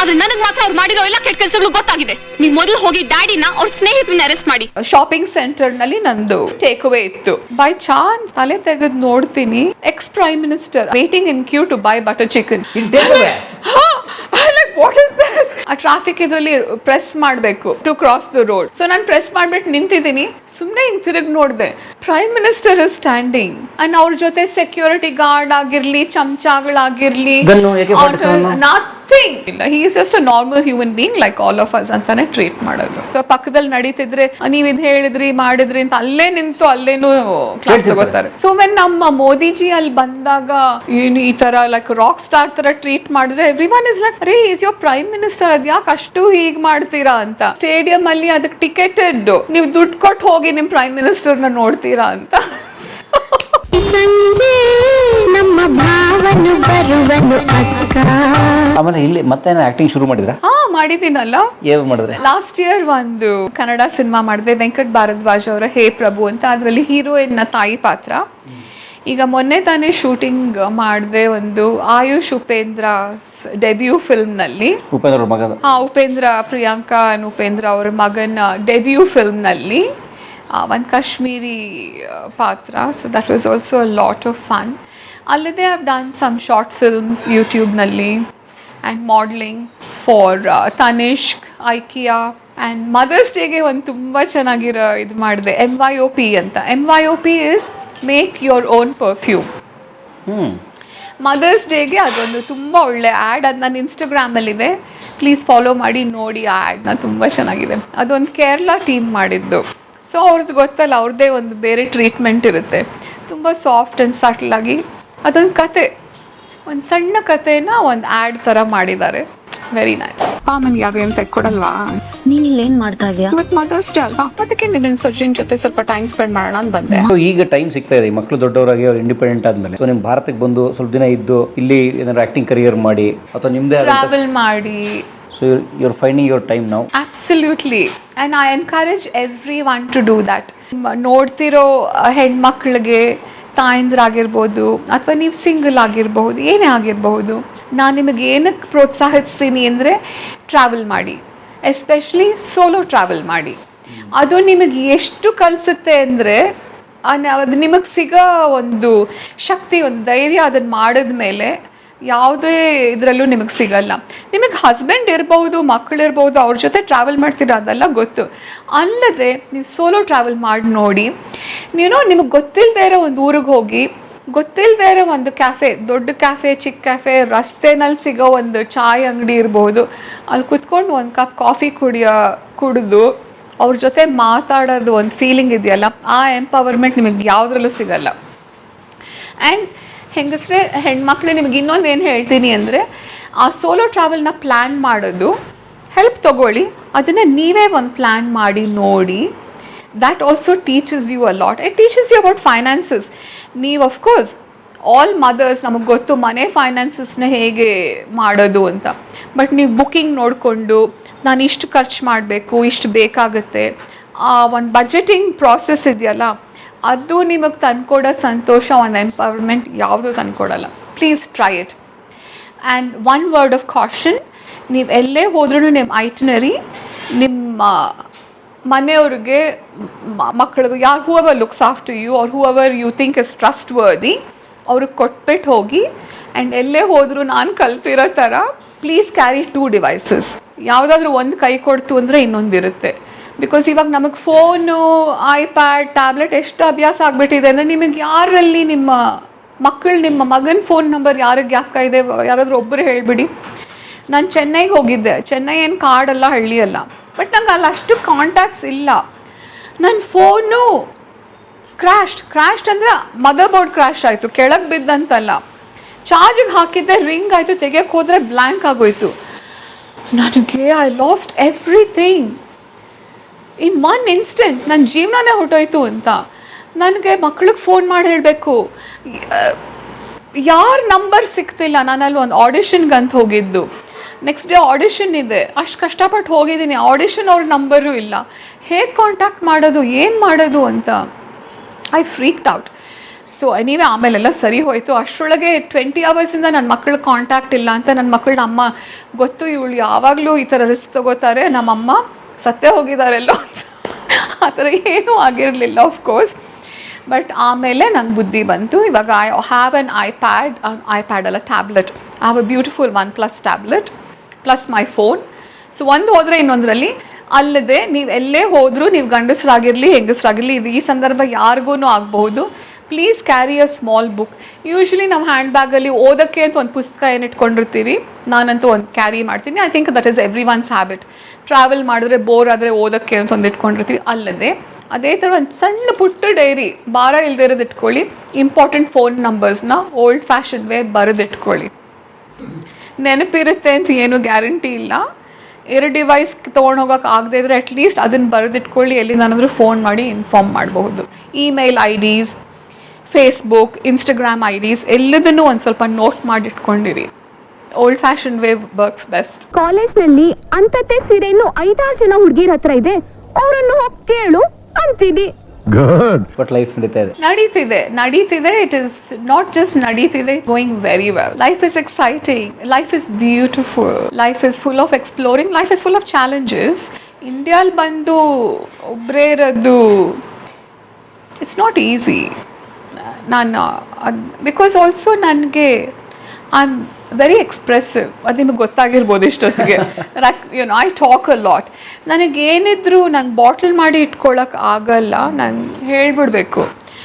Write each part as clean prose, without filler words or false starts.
ಆದ್ರೆ ನನಗ್ ಮಾತ್ರ ಅವ್ರು ಮಾಡಿರೋ ಎಲ್ಲ ಕೆಟ್ಟ ಕೆಲಸಗಳು ಗೊತ್ತಾಗಿದೆ. ನೀವು ಮೊದಲು ಹೋಗಿ ಡ್ಯಾಡಿನ ಅವ್ರ ಸ್ನೇಹಿತರನ್ನ ಅರೆಸ್ಟ್ ಮಾಡಿ. ಶಾಪಿಂಗ್ ಸೆಂಟರ್ ನಲ್ಲಿ ನಂದು ಟೇಕ್ ಅವೇ ಇತ್ತು. ಬೈ ಚಾನ್ಸ್ ತಲೆ ತೆಗೆದು ನೋಡ್ತೀನಿ, ex prime minister waiting in queue to buy butter chicken. What is this? ಆ ಟ್ರಾಫಿಕ್ ಇದ್ರಲ್ಲಿ ಪ್ರೆಸ್ ಮಾಡಬೇಕು to cross the road. So ನಾನು ಪ್ರೆಸ್ ಮಾಡ್ಬಿಟ್ಟು ನಿಂತಿದ್ದೀನಿ, ಸುಮ್ಮನೆ ಹಿಂಗ್ ತಿರುಗಿ ನೋಡಿದೆ, prime minister is standing and ಅವ್ರ ಜೊತೆ ಸೆಕ್ಯೂರಿಟಿ ಗಾರ್ಡ್ ಆಗಿರ್ಲಿ, ಚಮಚಾಗಳಾಗಿರ್ಲಿ, ಇಲ್ಲ, he is just a normal human being like all of us ಅಂತಾನೆ ಟ್ರೀಟ್ ಮಾಡೋದು. ಪಕ್ಕದಲ್ಲಿ ನಡೀತಿದ್ರೆ ನೀವ್ ಇದ್ ಹೇಳಿದ್ರಿ ಮಾಡಿದ್ರಿ ಅಂತ ಅಲ್ಲೇ ನಿಂತು ಅಲ್ಲೇನು ಕ್ಲಾಸ್ ತಗೋತಾರೆ. ಸೊ ವೆನ್ ನಮ್ಮ ಮೋದಿಜಿ ಅಲ್ಲಿ ಬಂದಾಗ ಈ ತರ ಲೈಕ್ ರಾಕ್ ಸ್ಟಾರ್ ತರ ಟ್ರೀಟ್ ಮಾಡಿದ್ರೆ ಎವ್ರಿ ಒನ್ ಇಸ್ ಲೈಕ್, ಅರೇ ಈಸ್ ಯೋರ್ ಪ್ರೈಮ್ ಮಿನಿಸ್ಟರ್, ಅದ್ ಯಾಕೆ ಅಷ್ಟು ಹೀಗ್ ಮಾಡ್ತೀರಾ ಅಂತ. ಸ್ಟೇಡಿಯಂ ಅಲ್ಲಿ ಅದಕ್ಕೆ ಟಿಕೆಟೆಡ್, ನೀವು ದುಡ್ಡು ಕೊಟ್ಟು ಹೋಗಿ ನಿಮ್ ಪ್ರೈಮ್ ಮಿನಿಸ್ಟರ್ ನ ನೋಡ್ತೀರಾ ಅಂತ. ಸಂಜೆ ನಮ್ಮ ಭಾವನು ಬರುವನು ಅಕ್ಕ. ಆಮೇಲೆ ಇಲ್ಲಿ ಮತ್ತೆ ಆಕ್ಟಿಂಗ್ ಶುರು ಮಾಡಿದ್ರಾ? ಮಾಡಿದ್ದೀನಲ್ಲ, ಏನು ಮಾಡಿದ್ರೆ? ಲಾಸ್ಟ್ ಇಯರ್ ಒಂದು ಕನ್ನಡ ಸಿನಿಮಾ ಮಾಡಿದೆ, ವೆಂಕಟ್ ಭಾರದ್ವಾಜ್ ಅವರ ಹೇ ಪ್ರಭು ಅಂತ. ಅದರಲ್ಲಿ ಹೀರೋಯಿನ್ ನ ತಾಯಿ ಪಾತ್ರ. ಈಗ ಮೊನ್ನೆ ತಾನೇ ಶೂಟಿಂಗ್ ಮಾಡಿದೆ ಒಂದು ಆಯುಷ್ ಉಪೇಂದ್ರ ಡೆಬ್ಯೂ ಫಿಲ್ಮ್ ನಲ್ಲಿ. ಉಪೇಂದ್ರ ಮಗ? ಉಪೇಂದ್ರ, ಪ್ರಿಯಾಂಕಾ ಅಂಡ್ ಉಪೇಂದ್ರ ಅವರ ಮಗನ ಡೆಬ್ಯೂ ಫಿಲ್ಮ್ ನಲ್ಲಿ ಒಂದು ಕಾಶ್ಮೀರಿ ಪಾತ್ರ. So that was also a lot of fun. ಅಲ್ಲದೆ I have done some short films ಯೂಟ್ಯೂಬ್ನಲ್ಲಿ and modelling for Tanishq, IKEA and mother's ಡೇಗೆ ಒಂದು ತುಂಬ ಚೆನ್ನಾಗಿರೋ ಇದು ಮಾಡಿದೆ, MYOP ಅಂತ. MYOP is make your own perfume. Mother's ಡೇಗೆ ಅದೊಂದು ತುಂಬ ಒಳ್ಳೆ ಆ್ಯಡ್. ಅದು ನನ್ನ ಇನ್ಸ್ಟಾಗ್ರಾಮಲ್ಲಿದೆ, ಪ್ಲೀಸ್ ಫಾಲೋ ಮಾಡಿ ನೋಡಿ ಆ ಆ್ಯಡ್ನ, ತುಂಬ ಚೆನ್ನಾಗಿದೆ. ಅದೊಂದು ಕೇರಳ ಟೀಮ್ ಮಾಡಿದ್ದು. ಸೊ ಅವ್ರದ್ದು ಗೊತ್ತಲ್ಲ, ಅವ್ರದ್ದೇ ಒಂದು ಬೇರೆ ಟ್ರೀಟ್ಮೆಂಟ್ ಇರುತ್ತೆ, ತುಂಬ ಸಾಫ್ಟ್ ಆ್ಯಂಡ್ ಸಟಲ್ ಆಗಿ. ಅದೊಂದು ಕತೆ, ಒಂದು ಸಣ್ಣ ಕಥೆನ ಒಂದು ಆ್ಯಡ್ ಥರ ಮಾಡಿದ್ದಾರೆ. Very nice. ನನ್ಗೆ ಯಾವೇನು ತೆಕ್ಕೊಡಲ್ವಾ? ನೀನ್ ಇಲ್ಲಿ ಏನ್ ಮಾಡ್ತಾ ಇದೀಯಾ? ಇವತ್ತು ಮದರ್ಸ್ ಡೇ ಅಲ್ವಾ, ಅದಕ್ಕೆ ನಿನ್ನ ಸಚಿನ್ ಜೊತೆ ಸ್ವಲ್ಪ ಟೈಮ್ ಸ್ಪೆಂಡ್ ಮಾಡೋಣ ಅಂತ ಬಂದೆ. ಈಗ ಟೈಮ್ ಸಿಗ್ತಾ ಇದೆ, ಮಕ್ಕಳು ದೊಡ್ಡವರಾಗಿ ಅವ್ರು ಇಂಡಿಪೆಂಡೆಂಟ್ ಆದ್ಮೇಲೆ. ಸೊ ನಿಮ್ ಭಾರತಕ್ಕೆ ಬಂದು ಸ್ವಲ್ಪ ದಿನ ಇದ್ದು ಇಲ್ಲಿ ಏನಾದ್ರು ಆಕ್ಟಿಂಗ್ ಕರಿಯರ್ ಮಾಡಿ ಅಥವಾ ನಿಮ್ದೇ ಟ್ರಾವೆಲ್ ಮಾಡಿ. So you're finding your time now? Absolutely. And I encourage everyone to do that. ನೋಡ್ತಿರೋ ಹೆಣ್ಮಕ್ಳಿಗೆ, ತಾಯಂದ್ರಾಗಿರ್ಬೋದು ಅಥವಾ ನೀವು ಸಿಂಗಲ್ ಆಗಿರ್ಬಹುದು, ಏನೇ ಆಗಿರಬಹುದು, ನಾನು ನಿಮಗೆ ಏನಕ್ಕೆ ಪ್ರೋತ್ಸಾಹಿಸ್ತೀನಿ ಅಂದರೆ ಟ್ರಾವೆಲ್ ಮಾಡಿ, ಎಸ್ಪೆಷಲಿ ಸೋಲೋ ಟ್ರಾವೆಲ್ ಮಾಡಿ. ಅದು ನಿಮಗೆ ಎಷ್ಟು ಕಲಿಸುತ್ತೆ ಅಂದರೆ ಅದು ನಿಮಗೆ ಸಿಗೋ ಒಂದು ಶಕ್ತಿ, ಒಂದು ಧೈರ್ಯ, ಅದನ್ನು ಮಾಡಿದ್ಮೇಲೆ ಯಾವುದೇ ಇದರಲ್ಲೂ ನಿಮಗೆ ಸಿಗಲ್ಲ. ನಿಮಗೆ ಹಸ್ಬೆಂಡ್ ಇರ್ಬೋದು, ಮಕ್ಕಳಿರ್ಬೋದು, ಅವ್ರ ಜೊತೆ ಟ್ರಾವೆಲ್ ಮಾಡ್ತೀರಾ, ಅದೆಲ್ಲ ಗೊತ್ತು. ಅಲ್ಲದೆ ನೀವು ಸೋಲೋ ಟ್ರಾವೆಲ್ ಮಾಡಿ ನೋಡಿ. ನಿಮಗೆ ಗೊತ್ತಿಲ್ಲದೆ ಇರೋ ಒಂದು ಊರಿಗೆ ಹೋಗಿ, ಗೊತ್ತಿಲ್ಲದೆ ಇರೋ ಒಂದು ಕ್ಯಾಫೆ, ದೊಡ್ಡ ಕ್ಯಾಫೆ, ಚಿಕ್ಕ ಕ್ಯಾಫೆ, ರಸ್ತೆನಲ್ಲಿ ಸಿಗೋ ಒಂದು ಚಾಯ್ ಅಂಗಡಿ ಇರ್ಬೋದು, ಅಲ್ಲಿ ಕುತ್ಕೊಂಡು ಒಂದು ಕಪ್ ಕಾಫಿ ಕುಡಿದು ಅವ್ರ ಜೊತೆ ಮಾತಾಡೋದು ಒಂದು ಫೀಲಿಂಗ್ ಇದೆಯಲ್ಲ, ಆ ಎಂಪವರ್ಮೆಂಟ್ ನಿಮಗೆ ಯಾವುದ್ರಲ್ಲೂ ಸಿಗಲ್ಲ. ಆ್ಯಂಡ್ ಹೆಂಗಸ್ರೆ, ಹೆಣ್ಮಕ್ಳು, ನಿಮಗೆ ಇನ್ನೊಂದು ಏನು ಹೇಳ್ತೀನಿ ಅಂದರೆ, ಆ ಸೋಲೋ ಟ್ರಾವೆಲ್ನ ಪ್ಲ್ಯಾನ್ ಮಾಡೋದು, ಹೆಲ್ಪ್ ತೊಗೊಳ್ಳಿ, ಅದನ್ನು ನೀವೇ ಒಂದು ಪ್ಲ್ಯಾನ್ ಮಾಡಿ ನೋಡಿ. That also teaches you a lot. It teaches you about finances. ನೀವು ಅಫ್ಕೋರ್ಸ್ ಆಲ್ ಮದರ್ಸ್ ನಮಗೆ ಗೊತ್ತು ಮನೆ ಫೈನಾನ್ಸಸ್ನ ಹೇಗೆ ಮಾಡೋದು ಅಂತ. ಬಟ್ ನೀವು ಬುಕ್ಕಿಂಗ್ ನೋಡಿಕೊಂಡು ನಾನು ಇಷ್ಟು ಖರ್ಚು ಮಾಡಬೇಕು, ಇಷ್ಟು ಬೇಕಾಗುತ್ತೆ, ಒಂದು ಬಜೆಟಿಂಗ್ ಪ್ರಾಸೆಸ್ ಇದೆಯಲ್ಲ, ಅದು ನಿಮಗೆ ತಂದ್ಕೊಡೋ ಸಂತೋಷ, ಒಂದು ಎಂಪವರ್ಮೆಂಟ್ ಯಾವುದೂ ತಂದ್ಕೊಡಲ್ಲ. Please try it. And one word of caution, ನೀವು ಎಲ್ಲೇ ಹೋದ್ರೂ ನಿಮ್ಮ ಐಟಿನರಿ, ನಿಮ್ಮ ಮನೆಯವ್ರಿಗೆ, ಮಕ್ಕಳಿಗೆ, ಯಾರು whoever looks after you or whoever you think is trustworthy, ಅವ್ರಿಗೆ ಕೊಟ್ಬಿಟ್ಟು ಹೋಗಿ. ಆ್ಯಂಡ್ ಎಲ್ಲೇ ಹೋದರೂ ನಾನು ಕಲ್ತಿರೋ ಥರ ಪ್ಲೀಸ್ ಕ್ಯಾರಿ 2 ಡಿವೈಸಸ್. ಯಾವುದಾದ್ರೂ ಒಂದು ಕೈ ಕೊಡ್ತು ಅಂದರೆ ಇನ್ನೊಂದಿರುತ್ತೆ. ಬಿಕಾಸ್ ಇವಾಗ ನಮಗೆ ಫೋನು, ಐಪ್ಯಾಡ್, ಟ್ಯಾಬ್ಲೆಟ್ ಎಷ್ಟು ಅಭ್ಯಾಸ ಆಗಿಬಿಟ್ಟಿದೆ ಅಂದರೆ, ನಿಮಗೆ ಯಾರಲ್ಲಿ ನಿಮ್ಮ ಮಗನ ಫೋನ್ ನಂಬರ್ ಯಾರಿಗೆ ಜ್ಞಾಪಕ ಇದೆ, ಯಾರಾದರೂ ಒಬ್ಬರು ಹೇಳಿಬಿಡಿ. ನಾನು ಚೆನ್ನೈಗೆ ಹೋಗಿದ್ದೆ. ಚೆನ್ನೈ ಏನು ಕಾಡಲ್ಲ, ಹಳ್ಳಿ ಅಲ್ಲ, ಬಟ್ ನಂಗೆ ಅಲ್ಲಿ ಅಷ್ಟು ಕಾಂಟ್ಯಾಕ್ಟ್ಸ್ ಇಲ್ಲ. ನನ್ನ ಫೋನು ಕ್ರ್ಯಾಶ್ಡ್ ಅಂದರೆ ಮದರ್ ಬೋರ್ಡ್ ಕ್ರ್ಯಾಶ್ ಆಯಿತು, ಕೆಳಗೆ ಬಿದ್ದಂತಲ್ಲ, ಚಾರ್ಜಿಗೆ ಹಾಕಿದ್ದೆ, ರಿಂಗ್ ಆಯಿತು, ತೆಗೆಯೋಕ್ಕೆ ಹೋದರೆ ಬ್ಲ್ಯಾಂಕ್ ಆಗೋಯ್ತು. ನನಗೆ I lost everything in one instant. ನನ್ನ ಜೀವನನೇ ಹೊಟ್ಟೋಯ್ತು ಅಂತ. ನನಗೆ ಮಕ್ಳಿಗೆ ಫೋನ್ ಮಾಡಿ ಹೇಳಬೇಕು, ಯಾರ ನಂಬರ್ ಸಿಗ್ತಿಲ್ಲ. ನಾನಲ್ಲಿ ಒಂದು ಆಡಿಷನ್ಗೆ ಅಂತ ಹೋಗಿದ್ದು, ನೆಕ್ಸ್ಟ್ ಡೇ ಆಡಿಷನ್ ಇದೆ, ಅಷ್ಟು ಕಷ್ಟಪಟ್ಟು ಹೋಗಿದ್ದೀನಿ, ಆಡಿಷನ್ ಅವ್ರ ನಂಬರು ಇಲ್ಲ, ಹೇಗೆ ಕಾಂಟ್ಯಾಕ್ಟ್ ಮಾಡೋದು, ಏನು ಮಾಡೋದು ಅಂತ ಐ ಫ್ರೀಕ್ಡ್ ಔಟ್. ಸೊ ನೀವೇ ಆಮೇಲೆಲ್ಲ ಸರಿ ಹೋಯಿತು. ಅಷ್ಟರೊಳಗೆ 20 ಅವರ್ಸಿಂದ ನನ್ನ ಮಕ್ಕಳ ಕಾಂಟ್ಯಾಕ್ಟ್ ಇಲ್ಲ ಅಂತ ನನ್ನ ಮಕ್ಕಳನ್ನ ಅಮ್ಮ ಗೊತ್ತು ಇವಳು ಯಾವಾಗಲೂ ಈ ಥರ ರಿಸ್ಕ್ ತಗೋತಾರೆ, ನಮ್ಮಮ್ಮ ಸತ್ತೇ ಹೋಗಿದ್ದಾರೆಲ್ಲೋ ಅಂತ. ಆ ಥರ ಏನೂ ಆಗಿರಲಿಲ್ಲ ಆಫ್ಕೋರ್ಸ್. ಬಟ್ ಆಮೇಲೆ ನಂಗೆ ಬುದ್ಧಿ ಬಂತು. ಇವಾಗ ಐ ಹ್ಯಾವ್ ಅನ್ ಐಪ್ಯಾಡ್ ಅಲ್ಲ tablet. I have a beautiful OnePlus tablet plus my phone. So ಒಂದು ಹೋದರೆ ಇನ್ನೊಂದರಲ್ಲಿ. ಅಲ್ಲದೆ ನೀವು ಎಲ್ಲೇ ಹೋದರೂ, ನೀವು ಗಂಡಸರಾಗಿರಲಿ ಹೆಂಗಸರಾಗಿರಲಿ, ಇದು ಈ ಸಂದರ್ಭ ಯಾರಿಗೂ ಆಗಬಹುದು, please carry a small book. Usually ನಾವು ಹ್ಯಾಂಡ್ ಬ್ಯಾಗಲ್ಲಿ ಓದೋಕ್ಕೆ ಅಂತ ಒಂದು ಪುಸ್ತಕ ಏನು ಇಟ್ಕೊಂಡಿರ್ತೀವಿ, ನಾನಂತೂ ಒಂದು ಕ್ಯಾರಿ ಮಾಡ್ತೀನಿ. I think that is every once habit. Travel ಮಾಡಿದ್ರೆ ಬೋರ್ ಆದರೆ ಓದೋಕ್ಕೆ ಅಂತ ಒಂದು ಇಟ್ಕೊಂಡಿರ್ತೀವಿ. ಅಲ್ಲದೆ ಅದೇ ಥರ ಒಂದು ಸಣ್ಣ ಪುಟ್ಟ ಡೈರಿ, ಭಾರ ಇಲ್ಲದೆ ಇರೋದು ಇಟ್ಕೊಳ್ಳಿ. ಇಂಪಾರ್ಟೆಂಟ್ ಫೋನ್ ನಂಬರ್ಸ್ನ ಓಲ್ಡ್ ಫ್ಯಾಷನ್ ವೇ ಬರೆದಿಟ್ಕೊಳ್ಳಿ. ನೆನಪಿರುತ್ತೆ ಅಂತ ಏನೂ ಗ್ಯಾರಂಟಿ ಇಲ್ಲ. 2 ಡಿವೈಸ್ ತೊಗೊಂಡೋಗೋಕೆ ಆಗದೆ ಇದ್ದರೆ ಅಟ್ಲೀಸ್ಟ್ ಅದನ್ನು ಬರೆದಿಟ್ಕೊಳ್ಳಿ. ಎಲ್ಲಿಂದಾನಾದರೂ ಫೋನ್ ಮಾಡಿ ಇನ್ಫಾರ್ಮ್ ಮಾಡಬಹುದು. Email IDs, Facebook, Instagram IDs ಎಲ್ಲದನ್ನೂ ಒಂದು ಸ್ವಲ್ಪ ನೋಟ್ ಮಾಡಿಟ್ಕೊಂಡಿರಿ. Old fashion way works best. ಕಾಲೇಜ್ನಲ್ಲಿ ಅಂತತೆ ಸೀರೆಯನ್ನು 5-6 ಜನ ಹುಡುಗಿರ ಹತ್ರ ಇದೆ, ಅವರನ್ನು ಹೋಗಿ ಕೇಳು ಅಂತಿದೆ. ಗುಡ್. ಬಟ್ ಲೈಫ್ ನಡೀತಿದೆ. ಇಟ್ ಇಸ್ ನಾಟ್ ಜಸ್ಟ್ ನಡೀತಿದೆ, going very well. Life is exciting, life is beautiful, life is full of exploring, life is full of challenges. ಇಂಡಿಯಾಲ್ ಬಂದು ಒಬ್ಬರೇ ಇರೋದು ಇಟ್ಸ್ ನಾಟ್ ಈಸಿ. ನಾನು ಬಿಕಾಸ್ ಆಲ್ಸೋ ನನಗೆ I am very expressive. ಅದು ನಿಮಗೆ ಗೊತ್ತಾಗಿರ್ಬೋದು ಇಷ್ಟೊತ್ತಿಗೆ. I talk a lot. ನನಗೇನಿದ್ರು ನಾನು ಬಾಟ್ಲ್ ಮಾಡಿ ಇಟ್ಕೊಳ್ಳೋಕೆ ಆಗಲ್ಲ, ನಾನು ಹೇಳಿಬಿಡ್ಬೇಕು.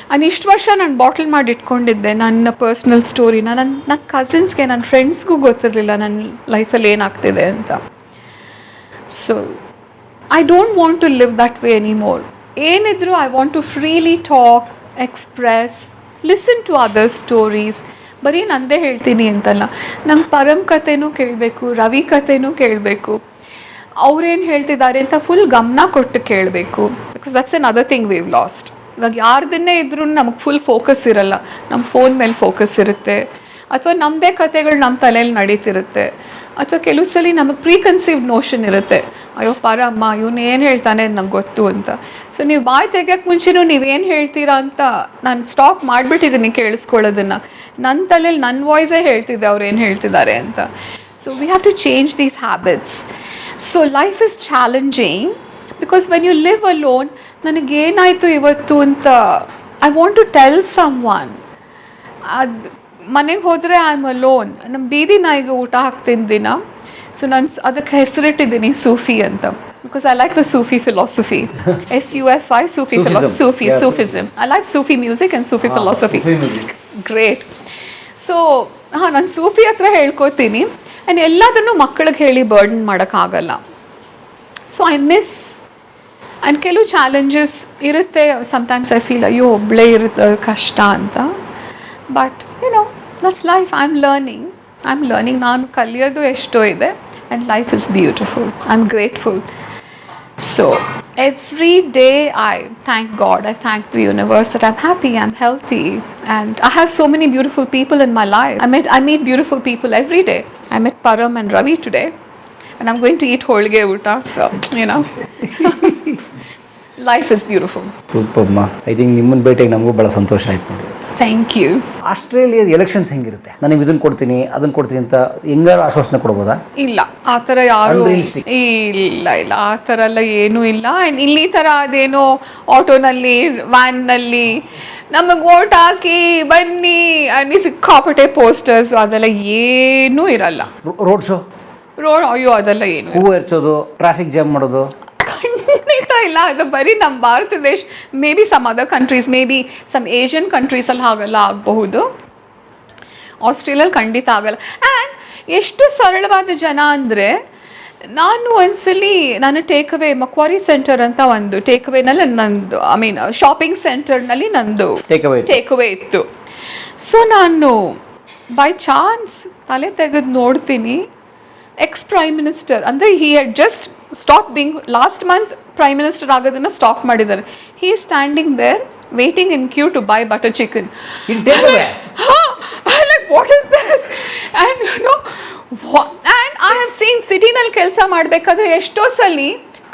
ನಾನು ಇಷ್ಟು ವರ್ಷ ನಾನು ಬಾಟ್ಲ್ ಮಾಡಿ ಇಟ್ಕೊಂಡಿದ್ದೆ ನನ್ನ ಪರ್ಸ್ನಲ್ ಸ್ಟೋರಿನ. ನನ್ನ ಕಸಿನ್ಸ್ಗೆ, ನನ್ನ ಫ್ರೆಂಡ್ಸ್ಗೂ ಗೊತ್ತಿರಲಿಲ್ಲ ನನ್ನ ಲೈಫಲ್ಲಿ ಏನಾಗ್ತಿದೆ ಅಂತ. So I don't want to live that way anymore. ಏನಿದ್ರು I want to freely talk, express, listen to other stories. ಬರೀ ನಂದೇ ಹೇಳ್ತೀನಿ ಅಂತಲ್ಲ, ನಂಗೆ ಪರಮ್ ಕಥೆನೂ ಕೇಳಬೇಕು, ರವಿ ಕಥೆನೂ ಕೇಳಬೇಕು, ಅವ್ರೇನು ಹೇಳ್ತಿದ್ದಾರೆ ಅಂತ ಫುಲ್ ಗಮನ ಕೊಟ್ಟು ಕೇಳಬೇಕು. Because that's N other thing view last. ಇವಾಗ ಯಾರ್ದನ್ನೇ ಇದ್ರೂ ನಮಗೆ ಫುಲ್ ಫೋಕಸ್ ಇರಲ್ಲ, ನಮ್ಮ ಫೋನ್ ಮೇಲೆ ಫೋಕಸ್ ಇರುತ್ತೆ, ಅಥವಾ ನಮ್ಮದೇ ಕಥೆಗಳು ನಮ್ಮ ತಲೆಯಲ್ಲಿ ನಡೀತಿರುತ್ತೆ, ಅಥವಾ ಕೆಲವು ಸಲ ನಮಗೆ ಪ್ರೀಕನ್ಸೀವ್ಡ್ ನೋಷನ್ ಇರುತ್ತೆ, ಅಯ್ಯೋ ಪರಮ್ಮ ಇವನು ಏನು ಹೇಳ್ತಾನೆ ಅದು ನಂಗೆ ಗೊತ್ತು ಅಂತ. ಸೊ ನೀವು ಬಾಯಿ ತೆಗಿಯೋಕ್ಕೆ ಮುಂಚೆನೂ ನೀವೇನು ಹೇಳ್ತೀರಾ ಅಂತ ನಾನು ಸ್ಟಾಪ್ ಮಾಡಿಬಿಟ್ಟಿದ್ದೀನಿ ಕೇಳಿಸ್ಕೊಳ್ಳೋದನ್ನು. ನನ್ನ ತಲೆಯಲ್ಲಿ ನನ್ನ ವಾಯ್ಸೇ ಹೇಳ್ತಿದ್ದೆ ಅವ್ರು ಏನು ಹೇಳ್ತಿದ್ದಾರೆ ಅಂತ. So we have to change these habits. So life is challenging because when you live alone, ನನಗೇನಾಯಿತು ಇವತ್ತು ಅಂತ I want to tell someone. ಅದು ಮನೆಗೆ ಹೋದರೆ ಐ ಆಮ್ ಅಲೋನ್. ನಮ್ಮ ಬೀದಿ ನಾಯಿಗೆ ಊಟ ಹಾಕ್ತೀನಿ ದಿನ. ಸೊ ನಾನು ಅದಕ್ಕೆ ಹೆಸರಿಟ್ಟಿದ್ದೀನಿ ಸೂಫಿ ಅಂತ. Because I like the Sufi philosophy. SUFI, Sufi philosophy, Sufism. I like Sufi music and Sufi philosophy. Great. So ನಾನು ಸೂಫಿ ಹತ್ರ ಹೇಳ್ಕೊತೀನಿ. ಆ್ಯಂಡ್ ಎಲ್ಲದನ್ನು ಮಕ್ಕಳಿಗೆ ಹೇಳಿ ಬರ್ಡನ್ ಮಾಡೋಕ್ಕಾಗಲ್ಲ. So I miss. ಆ್ಯಂಡ್ ಕೆಲವು ಚಾಲೆಂಜಸ್ ಇರುತ್ತೆ. ಸಮ್ಟೈಮ್ಸ್ ಐ ಫೀಲ್ ಅಯ್ಯೋ ಒಬ್ಬಳೇ ಇರುತ್ತೆ ಕಷ್ಟ ಅಂತ. But that's life. I'm learning. ನಾನು ಕಲಿಯೋದು ಎಷ್ಟೋ ಇದೆ. And life is beautiful. I'm grateful. So every day I thank God, I thank the universe that I'm happy, I'm healthy, and I have so many beautiful people in my life. I meet beautiful people every day. I met Param and Ravi today, and I'm going to eat holge uta. So life is beautiful. Super ಮಾ. I think ನಿಮ್ಮನ್ನ ಭೇಟಿಯಾಗಿ ನಮಗೂ ಭಾಳ ಸಂತೋಷ ಆಯ್ತು ನೋಡಿ. Thank you. ಆಸ್ಟ್ರೇಲಿಯಾದ elections ಹೆಂಗಿರುತ್ತೆ? ನನಗೆ ಇದನ್ನು ಕೊಡ್ತೀನಿ ಅದನ್ನು ಕೊಡ್ತೀನಿ ಅಂತ ಹೆಂಗಾರು ಆಶ್ವಾಸನೆ ಕೊಡ್ಬೋದಾ? ಇಲ್ಲ, ಆ ಥರ ಯಾರು ಇಲ್ಲ ಆ ಥರ ಎಲ್ಲ ಏನೂ ಇಲ್ಲ. ಆ್ಯಂಡ್ ಇಲ್ಲಿ ಥರ ಅದೇನೋ ಆಟೋನಲ್ಲಿ ವ್ಯಾನ್ನಲ್ಲಿ ನಮಗೆ ವೋಟ್ ಹಾಕಿ ಬನ್ನಿ ಅನ್ನಿ ಸಿಕ್ಕಾಪಟ್ಟೆ ಪೋಸ್ಟರ್ಸ್ ಅದೆಲ್ಲ ಏನೂ ಇರಲ್ಲ. ರೋಡ್ ಅಯ್ಯೋ ಅದೆಲ್ಲ ಏನು, ಹೂವು ಹೆಚ್ಚೋದು, ಟ್ರಾಫಿಕ್ ಜಾಮ್ ಮಾಡೋದು ಖಂಡಿತ ಇಲ್ಲ. ಅದು ಬರೀ ನಮ್ಮ ಭಾರತ ದೇಶ, may be some other countries, may be some Asian ಕಂಟ್ರೀಸಲ್ಲಿ ಹಾಗೆಲ್ಲ ಆಗಬಹುದು. ಆಸ್ಟ್ರೇಲಿಯಲ್ಲಿ ಖಂಡಿತ ಆಗಲ್ಲ. ಆ್ಯಂಡ್ ಎಷ್ಟು ಸರಳವಾದ ಜನ ಅಂದರೆ, ನಾನು ಒಂದ್ಸಲಿ ನಾನು ಟೇಕ್ಅವೇ ಮಕ್ವಾರಿ ಸೆಂಟರ್ ಅಂತ ಒಂದು ಟೇಕ್ಅವೇನಲ್ಲಿ ನಂದು ಶಾಪಿಂಗ್ ಸೆಂಟರ್ನಲ್ಲಿ ನಂದು ಟೇಕ್ಅವೇ ಇತ್ತು. ಸೊ ನಾನು ಬೈ ಚಾನ್ಸ್ ತಲೆ ತೆಗೆದು ನೋಡ್ತೀನಿ, ಎಕ್ಸ್ ಪ್ರೈಮ್ ಮಿನಿಸ್ಟರ್ ಅಂದರೆ he had just stop being last month prime minister ಆಗೋದನ್ನು ಸ್ಟಾಪ್ ಮಾಡಿದ್ದಾರೆ. He is standing there waiting in queue to buy butter chicken. What is this? And and I have seen ಸಿಟಿನಲ್ಲಿ ಕೆಲಸ ಮಾಡಬೇಕಾದ್ರೆ ಎಷ್ಟೋ ಸಲ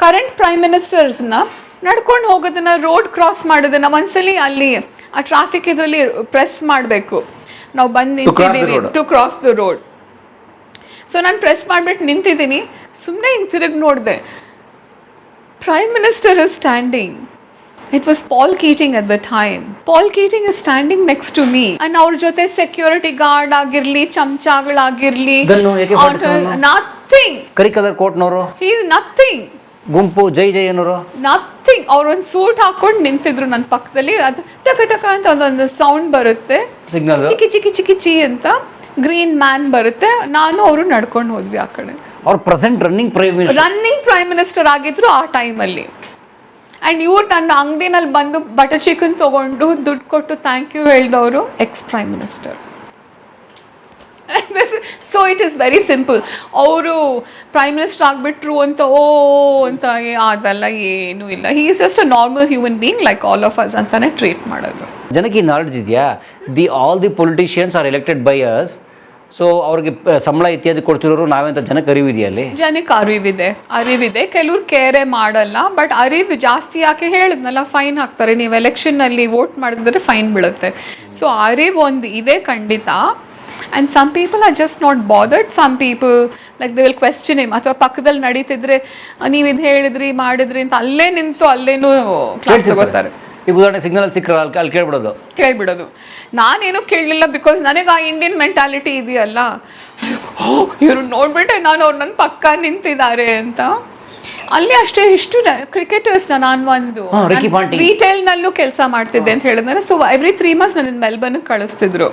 current prime ಮಿನಿಸ್ಟರ್ಸ್ನ ನಡ್ಕೊಂಡು ಹೋಗೋದನ್ನ, road cross ಮಾಡೋದನ್ನ, ಒಂದ್ಸಲಿ ಅಲ್ಲಿ ಆ ಟ್ರಾಫಿಕ್ ಇದರಲ್ಲಿ ಪ್ರೆಸ್ ಮಾಡಬೇಕು, ನಾವು ಬಂದು ನಿಂತಿದ್ದೀವಿ to cross the road. So ನಾನು ಪ್ರೆಸ್ ಮಾಡಿಬಿಟ್ಟು ನಿಂತಿದ್ದೀನಿ, ಸುಮ್ಮನೆ ಹಿಂಗೆ ತಿರುಗಿ ನೋಡಿದೆ, prime minister is standing. It was Paul Keating at the time. Paul Keating is standing next to me. And ಅವ್ರ ಜೊತೆ ಸೆಕ್ಯೂರಿಟಿ ಗಾರ್ಡ್ ಆಗಿರ್ಲಿ, ಚಮಚಾಗಳಾಗಿರ್ಲಿ, ನಥಿಂಗ್. ಕರಿ ಕಲರ್ ಕೋಟ್ನವರು, ಹಿ ಇಸ್ ನಥಿಂಗ್. ಗುಂಪು ಜೈ ಜೈ ಅನ್ನೋರು ನಥಿಂಗ್. ಅವ್ರೊಂದು ಸೂಟ್ ಹಾಕೊಂಡು ನಿಂತಿದ್ರು ನನ್ನ ಪಕ್ಕದಲ್ಲಿ. ಅದು ಟಕ ಟಕ ಅಂತ ಒಂದೊಂದು ಸೌಂಡ್ ಬರುತ್ತೆ, ಸಿಗ್ನಲ್ ಚಿಕ್ಕಿ ಚಿಕ್ಕಿ ಚಿಕ್ಕಿ ಚಿ ಅಂತ ಗ್ರೀನ್ ಮ್ಯಾನ್ ಬರುತ್ತೆ. ನಾನು ಅವರು ನಡ್ಕೊಂಡು ಹೋದ್ವಿ ಆ ಕಡೆ. ಅವ್ರು ಪ್ರೆಸೆಂಟ್ ರನ್ನಿಂಗ್ ಪ್ರೈಮ್ ಮಿನಿಸ್ಟರ್ ಆಗಿದ್ರು ಆ ಟೈಮಲ್ಲಿ. ಆ್ಯಂಡ್ ಇವ್ರು ನನ್ನ ಅಂಗಡಿನಲ್ಲಿ ಬಂದು ಬಟರ್ ಚಿಕನ್ ತೊಗೊಂಡು ದುಡ್ಡು ಕೊಟ್ಟು ಥ್ಯಾಂಕ್ ಯು ಹೇಳಿದವರು ex prime minister. So it is very simple. ಅವರು ಪ್ರೈಮ್ ಮಿನಿಸ್ಟರ್ ಆಗಿಬಿಟ್ರು ಅಂತ ಅಂತ ಅದೆಲ್ಲ ಏನೂ ಇಲ್ಲ. He is just a normal human being like all of us ಅಂತಾನೆ ಟ್ರೀಟ್ ಮಾಡೋದು. ಜನಕ್ಕೆ ಈ ನಾಲೆಡ್ಜ್ ಇದೆಯಾ? All the politicians are elected by us. So ಅವ್ರಿಗೆ ಸಂಬಳ ಇತ್ಯಾದಿ ಕೊಡ್ತಿರೋರು ನಾವೆಂತ ಜನಕ್ಕೆ ಅರಿವಿದೆಯಾ? ಅಲ್ಲಿ ಜನಕ್ಕೆ ಅರಿವಿದೆ. ಕೆಲವ್ರು ಕೇರೆ ಮಾಡಲ್ಲ. ಬಟ್ ಅರಿವು ಜಾಸ್ತಿ ಯಾಕೆ ಹೇಳಿದ್ನಲ್ಲ, ಫೈನ್ ಹಾಕ್ತಾರೆ. ನೀವು ಎಲೆಕ್ಷನ್ನಲ್ಲಿ ವೋಟ್ ಮಾಡಿದ್ರೆ ಫೈನ್ ಬೀಳುತ್ತೆ. ಸೊ ಅರಿವು ಒಂದು ಇದೆ ಖಂಡಿತ. And some people are just not bothered. Some people like they will question him. ಅಥವಾ ಪಕ್ಕದಲ್ಲಿ ನಡೀತಿದ್ರೆ ನೀವು ಇದು ಹೇಳಿದ್ರಿ ಮಾಡಿದ್ರಿ ಅಂತ ಅಲ್ಲೇ ನಿಂತು ಅಲ್ಲೇನೂ ಕ್ಲಾಸ್ ತಗೋತಾರೆ. ಈಗ ಉದಾಹರಣೆ ಸಿಗ್ನಲ್ ಸಿಕ್ಕರೆ ಅಲ್ಲಿ ಕೇಳ್ಬಿಡೋದು. ನಾನೇನು ಕೇಳಲಿಲ್ಲ, ಬಿಕಾಸ್ ನನಗೆ ಆ ಇಂಡಿಯನ್ ಮೆಂಟಾಲಿಟಿ ಇದೆಯಲ್ಲ, ಇವರು ನೋಡ್ಬಿಟ್ಟೆ ನಾನು ಅವ್ರು ನನ್ನ ಪಕ್ಕ ನಿಂತಿದ್ದಾರೆ ಅಂತ. ಅಲ್ಲಿ ಅಷ್ಟೇ ಇಷ್ಟು ಕ್ರಿಕೆಟರ್ಸ್ನ ನಾನು ಒಂದು ರಿಟೇಲ್ನಲ್ಲೂ ಕೆಲಸ ಮಾಡ್ತಿದ್ದೆ ಅಂತ ಹೇಳಿದ್ಮೇಲೆ. ಸೊ ಎವ್ರಿ 3 months ನನ್ನ ಮೆಲ್ಬರ್ನ್ಗೆ ಕಳಿಸ್ತಿದ್ರು.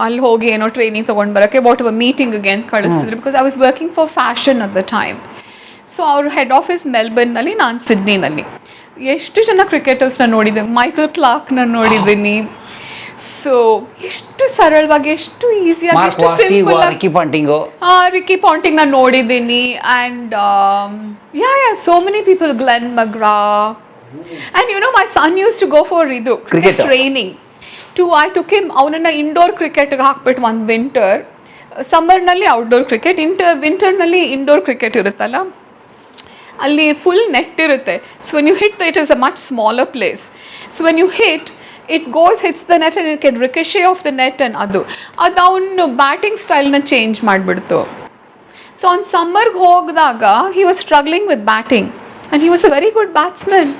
ಅಲ್ಲಿ ಹೋಗಿ ಏನೋ ಟ್ರೈನಿಂಗ್ ತೊಗೊಂಡು ಬರೋಕ್ಕೆ ವಾಟ್ ಮೀಟಿಂಗ್ಗೆ ಅಂತ ಕಳಿಸ್ತಿದ್ರು. Because I was working for fashion at the time. So ಅವ್ರ ಹೆಡ್ ಆಫೀಸ್ ಮೆಲ್ಬರ್ನ್ನಲ್ಲಿ, ನಾನು ಸಿಡ್ನಿನಲ್ಲಿ. ಎಷ್ಟು ಜನ ಕ್ರಿಕೆಟರ್ಸ್ನ ನೋಡಿದ್ದೆ. ಮೈಕಲ್ ಕ್ಲಾರ್ಕ್ನ ನೋಡಿದ್ದೀನಿ. ಸೊ ಎಷ್ಟು ಸರಳವಾಗಿ, ಎಷ್ಟು ಈಸಿಯಾಗಿ, ಎಷ್ಟು ಸಿಂಪಲ್. ರಿಕಿ ಪಾಂಟಿಂಗ್ನ ನೋಡಿದ್ದೀನಿ. And so many people, Glenn McGrath. And you know my son use to go for ಇದು cricket training. I took him. ಅವನನ್ನು ಇಂಡೋರ್ ಕ್ರಿಕೆಟ್ಗೆ ಹಾಕ್ಬಿಟ್ಟು ಒಂದು ವಿಂಟರ್, ಸಮ್ಮರ್ನಲ್ಲಿ ಔಟ್ಡೋರ್ ಕ್ರಿಕೆಟ್, ವಿಂಟರ್ನಲ್ಲಿ ಇಂಡೋರ್ ಕ್ರಿಕೆಟ್ ಇರುತ್ತಲ್ಲ, ಅಲ್ಲಿ ಫುಲ್ ನೆಟ್ ಇರುತ್ತೆ. So when you hit it is a much smaller place. So when you hit it hits the net and it can ricochet off the net. And ಅದು ಅವನು batting ಸ್ಟೈಲ್ನ change ಮಾಡಿಬಿಡ್ತು. So ಅವ್ನು ಸಮ್ಮರ್ಗೆ ಹೋಗಿದಾಗ he was struggling with batting and he was a very good batsman.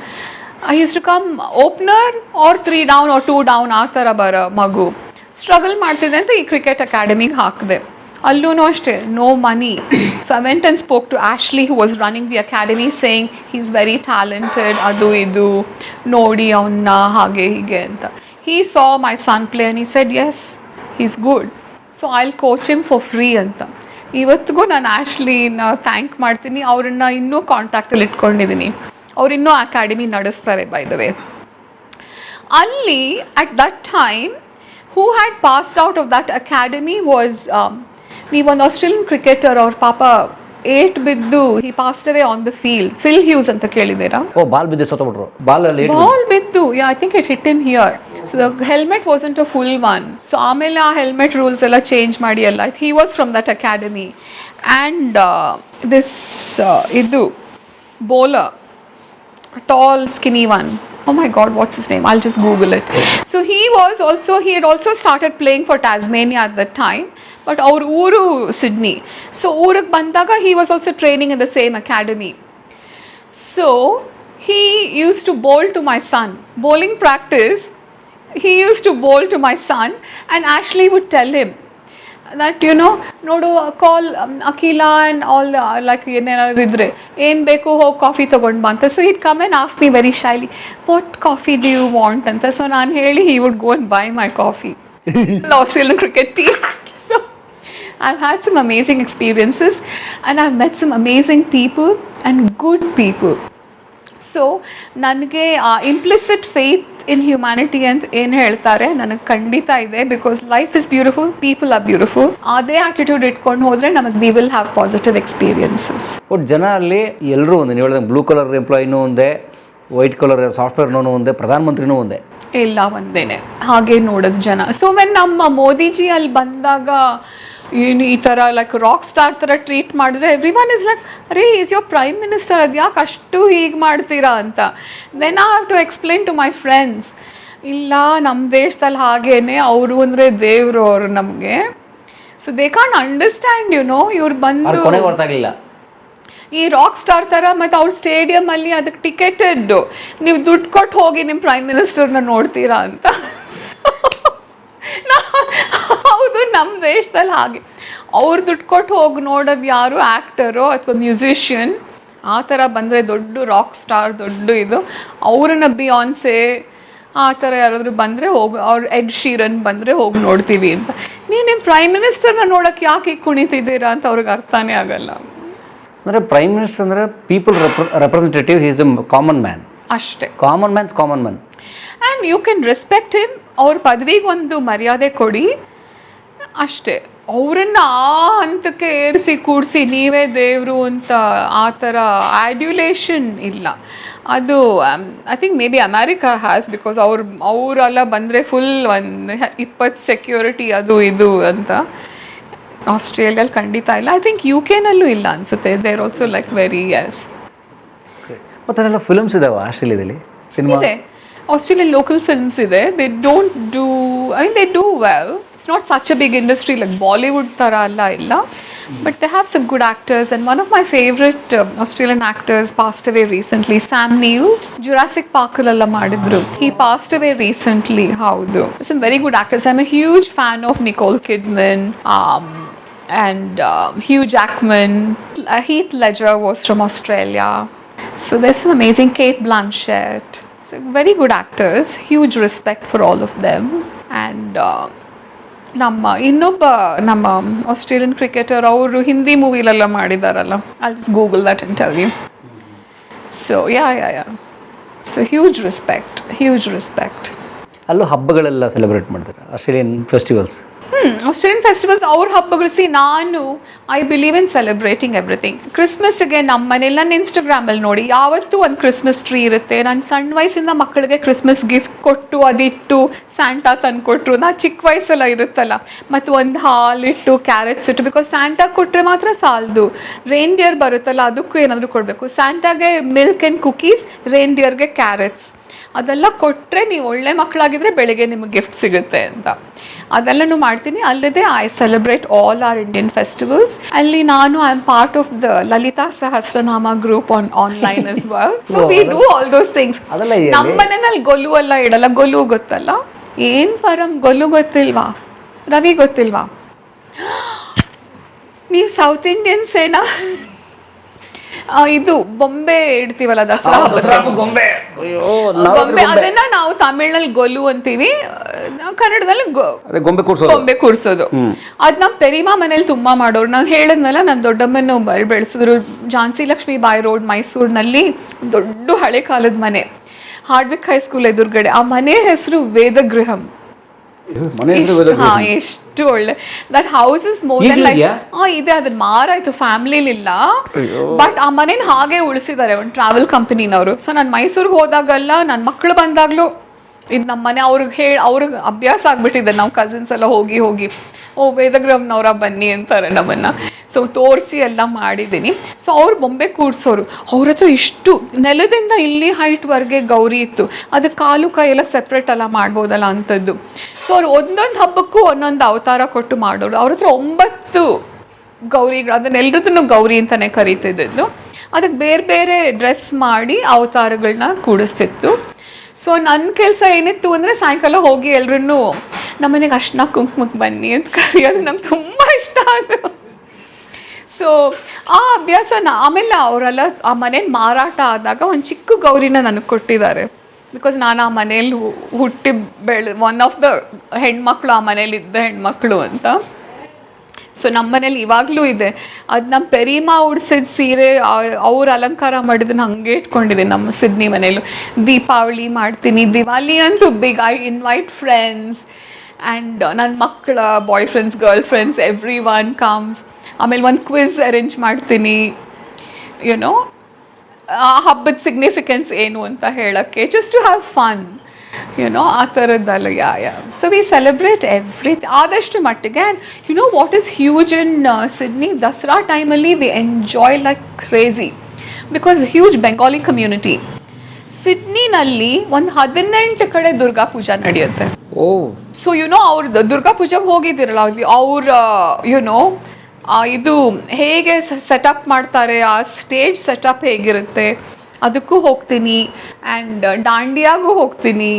I use to come opener or 3 down or 2 down ಆ ಥರ ಬರೋ ಮಗು. ಸ್ಟ್ರಗಲ್ ಮಾಡ್ತಿದ್ದೆ ಅಂತ ಈ ಕ್ರಿಕೆಟ್ ಅಕಾಡೆಮಿಗೆ ಹಾಕಿದೆ. ಅಲ್ಲೂ ಅಷ್ಟೇ, no money. So I went and spoke to Ashley who was running the academy, saying he is very talented, ಅದು ಇದು ನೋಡಿ ಅವನ್ನ ಹಾಗೆ ಹೀಗೆ ಅಂತ. He saw my son play and he said yes he is good, so I will coach him for free ಅಂತ. ಇವತ್ತಿಗೂ ನಾನು ಆಶ್ಲಿನ ಥ್ಯಾಂಕ್ ಮಾಡ್ತೀನಿ. ಅವ್ರನ್ನ ಇನ್ನೂ ಕಾಂಟ್ಯಾಕ್ಟಲ್ಲಿ ಇಟ್ಕೊಂಡಿದ್ದೀನಿ. ಅವ್ರು ಇನ್ನೂ ಅಕಾಡೆಮಿ ನಡೆಸ್ತಾರೆ ಬೈ ದ ವೇ. ಅಲ್ಲಿ at that time who had passed out of that academy was ಒಂದು ಆಸ್ಟ್ರೇಲಿಯನ್ ಕ್ರಿಕೆಟರ್. ಅವ್ರ ಪಾಪ 8 ಬಿದ್ದು he passed away on the field. Phil Hughes ಅಂತ ಕೇಳಿದ್ದೀರಾ? ಬಾಲ್ ಬಿದ್ದು ಸತ್ತೋಗ್ಬಿಟ್ರು. ಬಾಲ್ ಬಿದ್ದು I think it hit him here. So the helmet wasn't a full one. So ಆಮೇಲೆ ಆ ಹೆಲ್ಮೆಟ್ ರೂಲ್ಸ್ ಎಲ್ಲ ಚೇಂಜ್ ಮಾಡಿ ಎಲ್ಲ. He was from that academy. And this ಇದು bowler, tall skinny one, oh my god, what's his name? I'll just Google it. So he had also started playing for Tasmania at that time, but our uru Sydney. So uruk bandaga he was also training in the same academy. So he used to bowl to my son. Bowling practice, he used to bowl to my son, and Ashley would tell him that, you know, nodu call Akila and all like ಏನಾದ್ರು ಇದ್ರೆ ಏನು ಬೇಕು ಹೋಗಿ coffee ತೊಗೊಂಡು ಬಾ ಅಂತ. So he'd come and ask me very shyly, what coffee do you want ಅಂತ. So ನಾನು ಹೇಳಿ he would go and buy my coffee. The Australian cricket team. So I've had some amazing experiences and I've met some amazing people and good people. So ನನಗೆ implicit faith in humanity ಅಂತ ಏನು ಹೇಳ್ತಾರೆ ನನಗೆ ಖಂಡಿತ ಇದೆ. Because life is beautiful, people are beautiful. ಅದೇ attitude ಇಟ್ಕೊಂಡು ಹೋದರೆ ನಮಗೆ we will have positive experiences. But ಜನ ಅಲ್ಲಿ ಎಲ್ಲರೂ ಒಂದು, ನೀವು ಹೇಳಿದ ಬ್ಲೂ ಕಲರ್ ಎಂಪ್ಲಾಯಿನೂ ಒಂದೇ, ವೈಟ್ ಕಲರ್ ಸಾಫ್ಟ್ವೇರ್ನೂ ಒಂದೇ, ಪ್ರಧಾನಮಂತ್ರಿನೂ ಒಂದೇ, ಎಲ್ಲ ಒಂದೇನೆ ಹಾಗೆ ನೋಡೋದು ಜನ. ಸೊ ವೆನ್ ನಮ್ಮ ಮೋದಿಜಿ ಅಲ್ಲಿ ಬಂದಾಗ ಏನು ಈ ಥರ ಲೈಕ್ ರಾಕ್ ಸ್ಟಾರ್ ಥರ ಟ್ರೀಟ್ ಮಾಡಿದ್ರೆ ಎವ್ರಿ ಒನ್ ಇಸ್ ಲೈಕ್, ಅರೇ ಈಸ್ ಯೋರ್ ಪ್ರೈಮ್ ಮಿನಿಸ್ಟರ್, ಅದು ಯಾಕೆ ಅಷ್ಟು ಹೀಗೆ ಮಾಡ್ತೀರಾ ಅಂತ. Then I have to explain to my friends ಇಲ್ಲ ನಮ್ಮ ದೇಶದಲ್ಲಿ ಹಾಗೇನೆ, ಅವರು ಅಂದರೆ ದೇವರು ಅವರು ನಮಗೆ. ಸೊ ದೇ ಕಾಂಟ್ ಅಂಡರ್ಸ್ಟ್ಯಾಂಡ್ ಇವ್ರು ಬಂದು ಕೊನೆಗೆ ಗೊತ್ತಾಗಲಿಲ್ಲ. ಈ ರಾಕ್ ಸ್ಟಾರ್ ಥರ ಮತ್ತು ಅವ್ರ ಸ್ಟೇಡಿಯಮಲ್ಲಿ ಅದಕ್ಕೆ ಟಿಕೆಟೆಡ್, ನೀವು ದುಡ್ಡು ಕೊಟ್ಟು ಹೋಗಿ ನಿಮ್ಮ ಪ್ರೈಮ್ ಮಿನಿಸ್ಟರ್ನ ನೋಡ್ತೀರಾ ಅಂತ. ಹೌದು, ನಮ್ಮ ದೇಶದಲ್ಲಿ ಹಾಗೆ ಅವ್ರು ದುಡ್ಡು ಕೊಟ್ಟು ಹೋಗಿ ನೋಡೋದು ಯಾರು ಆ್ಯಕ್ಟರೋ ಅಥವಾ ಮ್ಯೂಸಿಷಿಯನ್ ಆ ಥರ ಬಂದರೆ, ದೊಡ್ಡ ರಾಕ್ ಸ್ಟಾರ್ ದೊಡ್ಡ ಇದು, ಅವ್ರನ್ನ ಬಿಯಾನ್ಸೆ ಆ ಥರ ಯಾರಾದರೂ ಬಂದರೆ ಹೋಗಿ, ಅವ್ರು ಎಡ್ ಶೀರನ್ ಬಂದರೆ ಹೋಗಿ ನೋಡ್ತೀವಿ ಅಂತ. ನೀವು ನಿಮ್ಮ ಪ್ರೈಮ್ ಮಿನಿಸ್ಟರ್ನ ನೋಡೋಕ್ಕೆ ಯಾಕೆ ಕುಣಿತಿದ್ದೀರಾ ಅಂತ ಅವ್ರಿಗೆ ಅರ್ಥನೇ ಆಗಲ್ಲ. ಅಂದರೆ ಪ್ರೈಮ್ ಮಿನಿಸ್ಟರ್ ಅಂದರೆ people representative, he is the common man. ಅಷ್ಟೇ, common man's common man. And you can respect him. ಅವ್ರ ಪದವಿಗೆ ಒಂದು ಮರ್ಯಾದೆ ಕೊಡಿ ಅಷ್ಟೇ. ಅವರನ್ನು ಆ ಹಂತಕ್ಕೆ ಏರಿಸಿ ಕೂಡಿಸಿ ನೀವೇ ದೇವರು ಅಂತ ಆ ಥರ ಆಡ್ಯುಲೇಷನ್ ಇಲ್ಲ. ಅದು I think may be America has, because ಅವರೆಲ್ಲ ಬಂದರೆ ಫುಲ್ ಒಂದು 20 ಸೆಕ್ಯೂರಿಟಿ ಅದು ಇದು ಅಂತ. ಆಸ್ಟ್ರೇಲಿಯಲ್ಲಿ ಖಂಡಿತ ಇಲ್ಲ. ಐ ಥಿಂಕ್ UK-ನಲ್ಲೂ ಇಲ್ಲ ಅನ್ಸುತ್ತೆ. They are also like very yes. ಮತ್ತೆಲ್ಲ ಫಿಲ್ಮ್ಸ್ ಇದಾವೆ ಆಸ್ಟ್ರೇಲಿಯಾದಲ್ಲಿ, ಸಿನಿಮಾ ಇದೆ. Australian local films ಇದೆ. They don't do, I mean they do well. It's not such a big industry like Bollywood ಥರ ಅಲ್ಲ ಇಲ್ಲ, but they have some good actors. And one of my favorite Australian actors passed away recently, Sam Neill. Jurassic Park ಅಲ್ಲೆಲ್ಲ ಮಾಡಿದ್ರು. He passed away recently. ಹೌದು, some very good actors. I'm a huge fan of Nicole Kidman and Hugh Jackman. Heath Ledger was from Australia. So there's some amazing Kate Blanchett. Very good actors, huge respect for all of them. And ಇನ್ನೊಬ್ಬ ನಮ್ಮ Australian cricketer, ಅವರು ಹಿಂದಿ ಮೂವಿಲೆಲ್ಲ ಮಾಡಿದಾರಲ್ಲ, I'll just Google that and tell you. So yeah. So huge respect. ಅಲ್ಲೂ ಹಬ್ಬಗಳೆಲ್ಲ celebrate ಮಾಡ್ತಾರೆ, Australian festivals. Australian festivals ಅವ್ರ ಹಬ್ಬಗಳು. ನಾನು I believe in celebrating everything. ಕ್ರಿಸ್ಮಸ್ಗೆ ನಮ್ಮ ಮನೇಲಿ ನನ್ನ ಇನ್ಸ್ಟಾಗ್ರಾಮಲ್ಲಿ ನೋಡಿ ಯಾವತ್ತೂ ಒಂದು ಕ್ರಿಸ್ಮಸ್ ಟ್ರೀ ಇರುತ್ತೆ. ನಾನು ಸಣ್ಣ ವಯಸ್ಸಿಂದ ಮಕ್ಕಳಿಗೆ ಕ್ರಿಸ್ಮಸ್ ಗಿಫ್ಟ್ ಕೊಟ್ಟು ಅದಿಟ್ಟು ಸ್ಯಾಂಟಾ ತಂದು ಕೊಟ್ಟರು. ನಾ ಚಿಕ್ಕ ವಯಸ್ಸೆಲ್ಲ ಇರುತ್ತಲ್ಲ, ಮತ್ತು ಒಂದು ಹಾಲಿಟ್ಟು ಕ್ಯಾರೆಟ್ಸ್ ಇಟ್ಟು, ಬಿಕಾಸ್ ಸ್ಯಾಂಟಾ ಕೊಟ್ಟರೆ ಮಾತ್ರ ಸಾಲದು, ರೇನ್ಡಿಯರ್ ಬರುತ್ತಲ್ಲ ಅದಕ್ಕೂ ಏನಾದರೂ ಕೊಡಬೇಕು. ಸ್ಯಾಂಟಾಗೆ ಮಿಲ್ಕ್ ಆ್ಯಂಡ್ ಕುಕೀಸ್, ರೇನ್ಡಿಯರ್ಗೆ ಕ್ಯಾರೆಟ್ಸ್, ಅದೆಲ್ಲ ಕೊಟ್ಟರೆ ನೀವು ಒಳ್ಳೆ ಮಕ್ಕಳಾಗಿದ್ದರೆ ಬೆಳಗ್ಗೆ ನಿಮಗೆ ಗಿಫ್ಟ್ ಸಿಗುತ್ತೆ ಅಂತ. ಅದೆಲ್ಲನೂ ಮಾಡ್ತೀನಿ. ಅಲ್ಲದೆ I celebrate all our Indian festivals. ಅಲ್ಲಿ ನಾನು I am part of the Lalita Sahasranama group online as well. So we do all those things. ನಮ್ಮ ಮನೆಯಲ್ಲಿ ಗೊಲು ಎಲ್ಲ ಇಡಲ್ಲ. ಗೊಲು ಗೊತ್ತಲ್ಲ ಏನ್ ಪರಂ? ಗೊಲು ಗೊತ್ತಿಲ್ವಾ? ರವಿ ಗೊತ್ತಿಲ್ವಾ? ನೀವು ಸೌತ್ ಇಂಡಿಯನ್ಸ್ ಏನಾ? ಇದು ಬೊಂಬೆ ಇಡ್ತೀವಲ್ಲ ದಸರಾ ಗೊಂಬೆ, ಅದನ್ನ ನಾವು ತಮಿಳ್ನಲ್ಲಿ ಗೊಲು ಅಂತೀವಿ, ಕನ್ನಡದಲ್ಲಿ ಗೊಂಬೆ ಕೂರ್ಸೋದು. ಅದ್ ನಮ್ ಪೆರಿಮಾ ಮನೇಲಿ ತುಂಬಾ ಮಾಡೋರು. ನಾನು ಹೇಳಿದ್ನಲ್ಲ, ನನ್ನ ದೊಡ್ಡಮ್ಮನ ಬೆಳೆಸಿದ್ರು ಝಾನ್ಸಿ ಲಕ್ಷ್ಮೀ ಬಾಯಿ ರೋಡ್ ಮೈಸೂರಿನಲ್ಲಿ. ದೊಡ್ಡ ಹಳೆ ಕಾಲದ ಮನೆ, ಹಾರ್ಡ್ವಿಕ್ ಹೈಸ್ಕೂಲ್ ಎದುರುಗಡೆ. ಆ ಮನೆ ಹೆಸರು ವೇದಗೃಹಂ. ಎಷ್ಟು ಒಳ್ಳೆ. That house is more than like ಇದೆ. ಅದನ್ನ ಮಾರಾಯ್ತು, ಫ್ಯಾಮಿಲಿಲಿಲ್ಲ, ಬಟ್ ಆ ಮನೇನ ಹಾಗೆ ಉಳಿಸಿದ್ದಾರೆ ಒಂದು ಟ್ರಾವೆಲ್ ಕಂಪನಿನವರು. ಸೊ ನಾನು ಮೈಸೂರಿಗೆ ಹೋದಾಗಲ್ಲ, ನನ್ನ ಮಕ್ಕಳು ಬಂದಾಗ್ಲೂ ಇದು ನಮ್ಮ ಮನೆ ಅವ್ರಿಗೆ ಅಭ್ಯಾಸ ಆಗ್ಬಿಟ್ಟಿದೆ. ನಾವು ಕಸಿನ್ಸ್ ಎಲ್ಲ ಹೋಗಿ ವೇದಗ್ರಹಂನವರ ಬನ್ನಿ ಅಂತಾರೆ ನಮ್ಮನ್ನ. ಸೊ ತೋರಿಸಿ ಎಲ್ಲ ಮಾಡಿದ್ದೀನಿ. ಸೊ ಅವ್ರು ಬೊಂಬೆ ಕೂಡ್ಸೋರು. ಅವ್ರ ಹತ್ರ ಇಷ್ಟು ನೆಲದಿಂದ ಇಲ್ಲಿ ಹೈಟ್ವರೆಗೆ ಗೌರಿ ಇತ್ತು. ಅದಕ್ಕೆ ಕಾಲು ಕೈ ಎಲ್ಲ ಸೆಪ್ರೇಟ್ ಎಲ್ಲ ಮಾಡ್ಬೋದಲ್ಲ ಅಂಥದ್ದು. ಸೊ ಅವ್ರು ಒಂದೊಂದು ಹಬ್ಬಕ್ಕೂ ಒಂದೊಂದು ಅವತಾರ ಕೊಟ್ಟು ಮಾಡೋರು. ಅವ್ರ ಹತ್ರ 9 ಗೌರಿಗಳು, ಅದನ್ನೆಲ್ಲರದನ್ನು ಗೌರಿ ಅಂತಲೇ ಕರೀತಿದ್ದು. ಅದಕ್ಕೆ ಬೇರೆ ಬೇರೆ ಡ್ರೆಸ್ ಮಾಡಿ ಅವತಾರಗಳನ್ನ ಕೂಡಿಸ್ತಿತ್ತು. ಸೊ ನನ್ನ ಕೆಲಸ ಏನಿತ್ತು ಅಂದರೆ ಸಾಯಂಕಾಲ ಹೋಗಿ ಎಲ್ರೂ ನಮ್ಮನೆಗೆ ಅರ್ಶಿನ ಕುಂಕುಮಕ್ಕೆ ಬನ್ನಿ ಅಂತ ಕರೆಯೋದು. ನಂಗೆ ತುಂಬ ಇಷ್ಟ ಅದು. ಸೊ ಆ ಅಭ್ಯಾಸನ ಆಮೇಲೆ ಅವರೆಲ್ಲ ಆ ಮನೇಲಿ ಮಾರಾಟ ಆದಾಗ ಒಂದು ಚಿಕ್ಕ ಗೌರಿನ ನನಗೆ ಕೊಟ್ಟಿದ್ದಾರೆ. ಬಿಕಾಸ್ ನಾನು ಆ ಮನೇಲಿ ಹುಟ್ಟಿ ಒನ್ ಆಫ್ ದ ಹೆಣ್ಮಕ್ಳು, ಆ ಮನೇಲಿ ಇದ್ದ ಹೆಣ್ಮಕ್ಳು ಅಂತ. ಸೊ ನಮ್ಮ ಮನೇಲಿ ಇವಾಗಲೂ ಇದೆ. ಅದು ನಮ್ಮ ಪೆರಿಮಾ ಉಡ್ಸಿದ ಸೀರೆ ಅವ್ರು ಅಲಂಕಾರ ಮಾಡಿದ್ದನ್ನು ಹಾಗೆ ಇಟ್ಕೊಂಡಿದ್ದೀನಿ ನಮ್ಮ ಸಿಡ್ನಿ ಮನೇಲೂ. ದೀಪಾವಳಿ ಮಾಡ್ತೀನಿ, ದಿವಾಲಿ ಅಂತೂ big. I invite friends and ನನ್ನ ಮಕ್ಕಳ boyfriends, girlfriends, every one comes. ಆಮೇಲೆ ಒಂದು ಕ್ವಿಝ್ ಅರೇಂಜ್ ಮಾಡ್ತೀನಿ, ಯುನೋ ಆ ಹಬ್ಬದ ಸಿಗ್ನಿಫಿಕೆನ್ಸ್ ಏನು ಅಂತ ಹೇಳೋಕ್ಕೆ, just to have fun, you know ಆ ಥರದ್ದಲ್ಲ. ಸೊ ವಿ ಸೆಲೆಬ್ರೇಟ್ ಎವ್ರಿಥಿಂಗ್ ಆದಷ್ಟು ಮಟ್ಟಿಗೆ. And you know what is huge in Sydney, Dasara ಟೈಮಲ್ಲಿ we enjoy like crazy because huge Bengali community. ಸಿಡ್ನಿನಲ್ಲಿ ಒಂದು 18 ಕಡೆ ದುರ್ಗಾ ಪೂಜಾ ನಡೆಯುತ್ತೆ. ಓ ಸೊ ಅವ್ರದ್ದು ದುರ್ಗಾ ಪೂಜೆಗೆ ಹೋಗಿದ್ದೀರಲ್ಲ, ಅವ್ರ ಇದು ಹೇಗೆ ಸೆಟಪ್ ಮಾಡ್ತಾರೆ, ಆ ಸ್ಟೇಜ್ ಸೆಟಪ್ ಹೇಗಿರುತ್ತೆ ಅದಕ್ಕೂ ಹೋಗ್ತೀನಿ. ಆ್ಯಂಡ್ ದಾಂಡಿಯಾಗೂ ಹೋಗ್ತೀನಿ,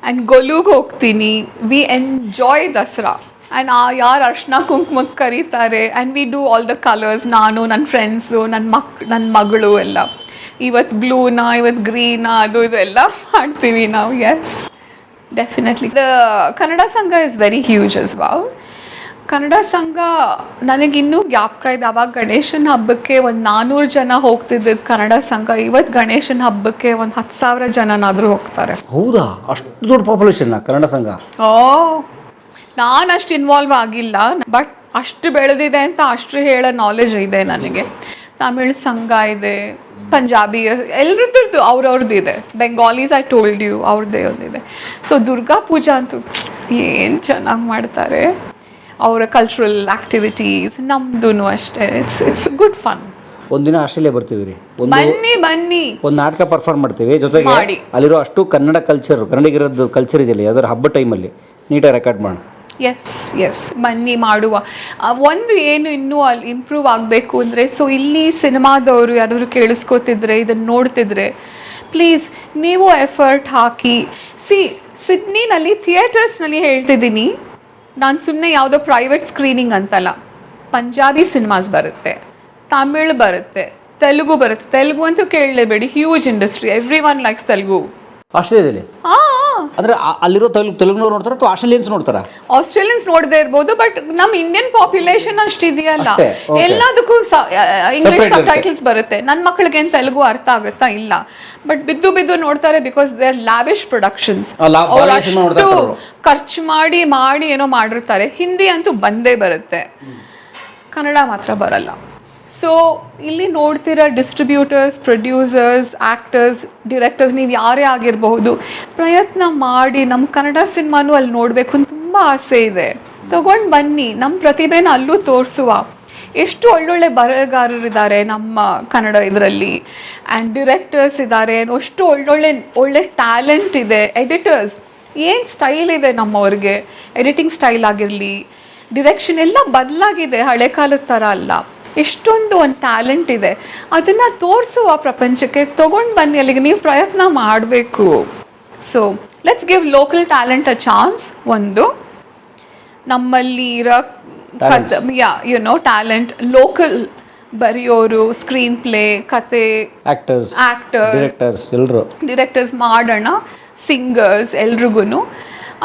ಆ್ಯಂಡ್ ಗೊಲುಗೆ ಹೋಗ್ತೀನಿ. V enjoy Dasara. ಆ್ಯಂಡ್ ಯಾರು ಅರ್ಶಿನ ಕುಂಕುಮಕ್ಕೆ ಕರೀತಾರೆ, and we do all the colours. ನಾನು, ನನ್ನ ಫ್ರೆಂಡ್ಸು, ನನ್ನ ಮಗಳು ಎಲ್ಲ ಇವತ್ತು ಬ್ಲೂನ, ಇವತ್ತು ಗ್ರೀನ, ಅದು ಇದು ಎಲ್ಲ ಮಾಡ್ತೀವಿ ನಾವು. S, definitely. ದ ಕನ್ನಡ ಸಂಘ is very huge us well. Kannada ಸಂಘ ನನಗಿನ್ನೂ ಜ್ಞಾಪಕ ಇದೆ. ಅವಾಗ ಗಣೇಶನ ಹಬ್ಬಕ್ಕೆ ಒಂದು 400 ಜನ ಹೋಗ್ತಿದ್ದದ್ದು ಕನ್ನಡ ಸಂಘ. ಇವತ್ತು ಗಣೇಶನ ಹಬ್ಬಕ್ಕೆ ಒಂದು 10,000 ಜನನಾದರೂ ಹೋಗ್ತಾರೆ. ಹೌದಾ? ಅಷ್ಟು ದೊಡ್ಡ ಪಾಪ್ಯುಲೇಷನ್ ಕನ್ನಡ ಸಂಘ? ನಾನು ಅಷ್ಟು ಇನ್ವಾಲ್ವ್ ಆಗಿಲ್ಲ, ಬಟ್ ಅಷ್ಟು ಬೆಳೆದಿದೆ ಅಂತ ಅಷ್ಟು ಹೇಳೋ ನಾಲೆಜ್ ಇದೆ ನನಗೆ. ತಮಿಳ್ ಸಂಘ ಇದೆ, ಪಂಜಾಬಿ, ಎಲ್ಲರದ್ದು ಅವ್ರವ್ರದ್ದು ಇದೆ. ಬೆಂಗಾಲೀಸ್ ಐ ಟೋಲ್ಡ್ ಯು, ಅವ್ರದ್ದೇ ಒಂದಿದೆ. ಸೊ ದುರ್ಗಾ ಪೂಜಾ ಅಂತೂ ಏನು ಚೆನ್ನಾಗಿ ಮಾಡ್ತಾರೆ. ಅವರ ಕಲ್ಚರಲ್ ಆಕ್ಟಿವಿಟೀಸ್, ನಮ್ದು ಅಷ್ಟೇ. It's good fun. ಒಂದಿನ ಆಸ್ಟ್ರೇಲಿಯಾ ಬರ್ತೀವಿ ರೀ, ಬನ್ನಿ ಒಂದು ನಾಟಕ ಪರ್ಫಾರ್ಮ್ ಮಾಡ್ತೀವಿ, ಜೊತೆಗೆ ಮಾಡಿ. ಅಲ್ಲಿರೋ ಅಷ್ಟು ಕನ್ನಡ ಕಲ್ಚರ್, ಕನ್ನಡಿಗರದ್ದು ಕಲ್ಚರ್ ಇದೆಯಲ್ಲ, ಯಾವ್ದಾದ್ರು ಹಬ್ಬ ಟೈಮಲ್ಲಿ ನೀಟಾಗಿ ರೆಕಾರ್ಡ್ ಮಾಡೋಣ. ಎಸ್ ಬನ್ನಿ ಮಾಡುವ. ಒಂದು ಏನು ಇನ್ನೂ ಅಲ್ಲಿ ಇಂಪ್ರೂವ್ ಆಗಬೇಕು ಅಂದರೆ, ಸೊ ಇಲ್ಲಿ ಸಿನಿಮಾದವರು ಯಾರಾದರೂ ಕೇಳಿಸ್ಕೋತಿದ್ರೆ, ಇದನ್ನು ನೋಡ್ತಿದ್ರೆ, ಪ್ಲೀಸ್ ನೀವು ಎಫರ್ಟ್ ಹಾಕಿ. ಸಿಡ್ನಿನಲ್ಲಿ ಥಿಯೇಟರ್ಸ್ನಲ್ಲಿ ಹೇಳ್ತಿದ್ದೀನಿ ನಾನು, ಸುಮ್ಮನೆ ಯಾವುದೋ ಪ್ರೈವೇಟ್ ಸ್ಕ್ರೀನಿಂಗ್ ಅಂತಲ್ಲ. ಪಂಜಾಬಿ ಸಿನಿಮಾಸ್ ಬರುತ್ತೆ, ತಮಿಳ್ ಬರುತ್ತೆ, ತೆಲುಗು ಬರುತ್ತೆ. ತೆಲುಗು ಅಂತೂ ಕೇಳಲೇಬೇಡಿ, huge industry. Everyone likes Telugu. ಆಸ್ಟ್ರೇಲಿಯಾದಲ್ಲಿ ಅಂದ್ರೆ ಅಲ್ಲಿರೋ ತೆಲುಗುನವ್ರು ನೋಡ್ತಾರ ಅಥವಾ ಆಸ್ಟ್ರೇಲಿಯನ್ಸ್ ನೋಡ್ತಾರ? ಆಸ್ಟ್ರೇಲಿಯನ್ಸ್ ನೋಡದೇ ಇರ್ಬೋದು, ಬಟ್ ನಮ್ಮ ಇಂಡಿಯನ್ ಪಾಪ್ಯುಲೇಷನ್ ಅಷ್ಟಿದೆಯಲ್ಲ, ಅಷ್ಟೇ, okay. ಎಲ್ಲದಕ್ಕೂ ಇಂಗ್ಲಿಷ್ ಸಬ್ ಟೈಟಲ್ಸ್ ಬರುತ್ತೆ. ನನ್ನ ಮಕ್ಕಳಿಗೆ ಏನು ತೆಲುಗು ಅರ್ಥ ಆಗುತ್ತಾ? ಇಲ್ಲ. ಬಟ್ ಬಿದ್ದು ನೋಡ್ತಾರೆ, because they are lavish productions. ಅವ್ರು ಅಷ್ಟು ಖರ್ಚು ಮಾಡಿ ಏನೋ ಮಾಡಿರ್ತಾರೆ. ಹಿಂದಿ ಅಂತೂ ಬಂದೇ ಬರುತ್ತೆ, ಕನ್ನಡ ಮಾತ್ರ ಬರಲ್ಲ. ಸೊ ಇಲ್ಲಿ ನೋಡ್ತಿರೋ ಡಿಸ್ಟ್ರಿಬ್ಯೂಟರ್ಸ್, ಪ್ರೊಡ್ಯೂಸರ್ಸ್, ಆ್ಯಕ್ಟರ್ಸ್, ಡಿರೆಕ್ಟರ್ಸ್, ನೀವು ಯಾರೇ ಆಗಿರಬಹುದು, ಪ್ರಯತ್ನ ಮಾಡಿ ನಮ್ಮ ಕನ್ನಡ ಸಿನಿಮಾನು ಅಲ್ಲಿ ನೋಡಬೇಕು ಅಂತ ತುಂಬ ಆಸೆ ಇದೆ. ತಗೊಂಡು ಬನ್ನಿ, ನಮ್ಮ ಪ್ರತಿಭೆನ ಅಲ್ಲೂ ತೋರಿಸುವ. ಎಷ್ಟು ಒಳ್ಳೊಳ್ಳೆ ಬರಹಗಾರರಿದ್ದಾರೆ ನಮ್ಮ ಕನ್ನಡ ಇದರಲ್ಲಿ, ಆ್ಯಂಡ್ ಡಿರೆಕ್ಟರ್ಸ್ ಇದ್ದಾರೆ, ಅಷ್ಟು ಒಳ್ಳೆ ಟ್ಯಾಲೆಂಟ್ ಇದೆ. ಎಡಿಟರ್ಸ್, ಏನು ಸ್ಟೈಲ್ ಇದೆ ನಮ್ಮವ್ರಿಗೆ. ಎಡಿಟಿಂಗ್ ಸ್ಟೈಲ್ ಆಗಿರಲಿ, ಡಿರೆಕ್ಷನ್ ಎಲ್ಲ ಬದಲಾಗಿದೆ, ಹಳೆ ಕಾಲದ ಥರ ಅಲ್ಲ. ಎಷ್ಟೊಂದು ಒಂದು ಟ್ಯಾಲೆಂಟ್ ಇದೆ, ಅದನ್ನು ತೋರಿಸುವ ಪ್ರಪಂಚಕ್ಕೆ. ತೊಗೊಂಡು ಬನ್ನಿ ಅಲ್ಲಿಗೆ, ನೀವು ಪ್ರಯತ್ನ ಮಾಡಬೇಕು. So let's give local talent a chance. ಒಂದು ನಮ್ಮಲ್ಲಿ ಇರೋ ಟ್ಯಾಲೆಂಟ್, ಲೋಕಲ್ ಬರೆಯೋರು, ಸ್ಕ್ರೀನ್ ಪ್ಲೇ, ಕತೆ, ಆ್ಯಕ್ಟರ್ಸ್, ಡಿರೆಕ್ಟರ್ಸ್ ಮಾಡೋಣ, ಸಿಂಗರ್ಸ್, ಎಲ್ರಿಗೂ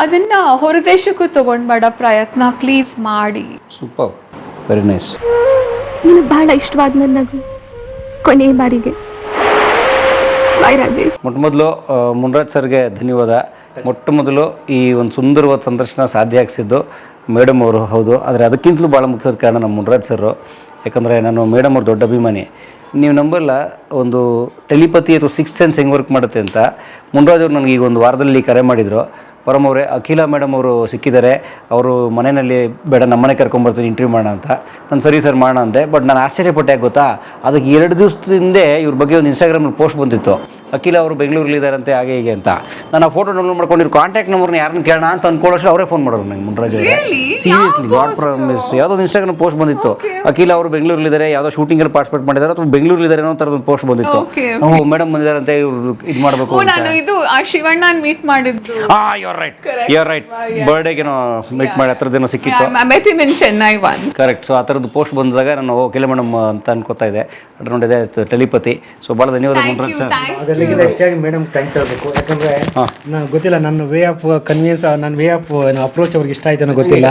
ಅದನ್ನು ಹೊರದೇಶಕ್ಕೂ ತೊಗೊಂಡ್ಬೇಡ, ಪ್ರಯತ್ನ ಪ್ಲೀಸ್ ಮಾಡಿ. Super, very nice. ನಿನಗೆ ಬಹಳ ಇಷ್ಟವಾದ ನನ್ನದು ಕೊನೆಯ ಬಾರಿಗೆ ಬಾಯ್ ರಾಜೇಶ್. ಮೊದಲು ಮುನ್ರಾಜ್ ಸರ್ಗೆ ಧನ್ಯವಾದ. ಮೊದಲು ಈ ಒಂದು ಸುಂದರವಾದ ಸಂದರ್ಶನ ಸಾಧ್ಯ ಆಗಿಸಿದ್ದು ಮೇಡಮ್ ಅವರು. ಹೌದು, ಆದರೆ ಅದಕ್ಕಿಂತಲೂ ಭಾಳ ಮುಖ್ಯವಾದ ಕಾರಣ ನಮ್ಮ ಮುನ್ರಾಜ್ ಸರ್. ಯಾಕಂದರೆ ನಾನು ಮೇಡಮ್ ಅವ್ರ ದೊಡ್ಡ ಅಭಿಮಾನಿ. ನೀವು ನಂಬಲ್ಲ, ಒಂದು ಟೆಲಿಪತಿ ಅಥವಾ ಸಿಕ್ಸ್ ಸೆನ್ಸ್ ಹೆಂಗೆ ವರ್ಕ್ ಮಾಡುತ್ತೆ ಅಂತ. ಮುನ್ರಾಜ್ ಅವರು ನನಗೆ ಈಗ ಒಂದು ವಾರದಲ್ಲಿ ಕರೆ ಮಾಡಿದರು. ಪರಮ್ ಅವರೇ, ಅಖಿಲ ಮೇಡಮ್ ಅವರು ಸಿಕ್ಕಿದ್ದಾರೆ, ಅವರು ಮನೆಯಲ್ಲಿ ಬೇಡ ನಮ್ಮನೆ ಕರ್ಕೊಂಬರ್ತೀನಿ ಇಂಟರ್ವ್ಯೂ ಮಾಡೋಣ ಅಂತ. ನಾನು ಸರಿ ಸರ್ ಮಾಡೋಣ ಅಂದೆ. ಬಟ್ ನಾನು ಆಶ್ಚರ್ಯಪಟ್ಟೆ, ಗೊತ್ತಾ, ಅದಕ್ಕೆ 2 ದಿವಸದ ಹಿಂದೆ ಇವ್ರ ಬಗ್ಗೆ ಒಂದು ಇನ್ಸ್ಟಾಗ್ರಾಮಲ್ಲಿ ಪೋಸ್ಟ್ ಬಂದಿತ್ತು, ಅಖಿಲ ಅವರು ಬೆಂಗಳೂರಲ್ಲಿದ್ದಾರಂತೆ ಹಾಗೆ ಹೀಗೆ ಅಂತ. ನಾನು ಆ ಫೋಟೋ ಡೌನ್ಲೋಡ್ ಮಾಡ್ಕೊಂಡಿರೋ ಕಾಂಟ್ಯಾಕ್ಟ್ ನಂಬರ್ನ ಯಾರನ್ನ ಕೇಳೋಣ ಅಂತ ಅಂದ್ಕೊಳ್ಳೋಷ್ಟು ಅವರೇ ಫೋನ್ ಮಾಡೋರು ನಂಗೆ, ಮುನ್ರಾಜ್ ಅವರೇ. Seriously, god promise. ಯಾವುದೋ ಒಂದು ಇನ್ಸ್ಟಾಗ್ರಾಮ್ ಪೋಸ್ಟ್ ಬಂದಿತ್ತು, ಅಖಿಲ ಅವರು ಬೆಂಗಳೂರಲ್ಲಿದ್ದಾರೆ, ಯಾವುದೋ ಶೂಟಿಂಗಲ್ಲಿ ಪಾರ್ಟಿಸಿಪೇಟ್ ಮಾಡಿದ್ದಾರೆ ಅಥವಾ ಬೆಂಗಳೂರಲ್ಲಿದ್ದಾರೆ ಅನ್ನೋ ಥರದ್ದು ಒಂದು ಪೋಸ್ಟ್ ಬಂದಿತ್ತು. ಮೇಡಮ್ ಬಂದಿದ್ದಾರಂತೆ, ಇವ್ರು ಇದು ಮಾಡಬೇಕು. ನಾನು ಇದು ಶಿವಣ್ಣ ಮೀಟ್ ಮಾಡಿದ್ರು. You are right. ಬರ್ಡೇಗೇನೋ ಮೀಟ್ ಮಾಡಿ, ಆ ಥರದ್ದೇನೋ ಸಿಕ್ಕಿತ್ತು. ಚೆನ್ನೈ ಒನ್ಸ್. ಕರೆಕ್ಟ್. ಸೊ ಆ ಥರದ್ದು ಪೋಸ್ಟ್ ಬಂದಾಗ ನಾನು ಅಖಿಲ ಮೇಡಮ್ ಅಂತ ಅನ್ಕೋತಾ ಇದೆ. ನೋಡಿದೆ ಟೆಲಿಪತಿ. ಸೊ ಭಾಳ ಧನ್ಯವಾದ ಮುನ್ರಾಜ್ ಸರ್. ಅದೆಲ್ಲಕ್ಕಿಂತ ಹೆಚ್ಚಾಗಿ ಮೇಡಮ್ ಥ್ಯಾಂಕ್ಸ್ ಹೇಳಬೇಕು. ಯಾಕಂದರೆ ನಾನು ಗೊತ್ತಿಲ್ಲ, ನನ್ನ ವೇ ಆಫ್ ಕನ್ವಿನ್ಸ್, ನನ್ನ ವೇ ಆಫ್ ಅಪ್ರೋಚ್ ಅವ್ರಿಗೆ ಇಷ್ಟ ಆಯ್ತು ಅನ್ನೋ ಗೊತ್ತಿಲ್ಲ.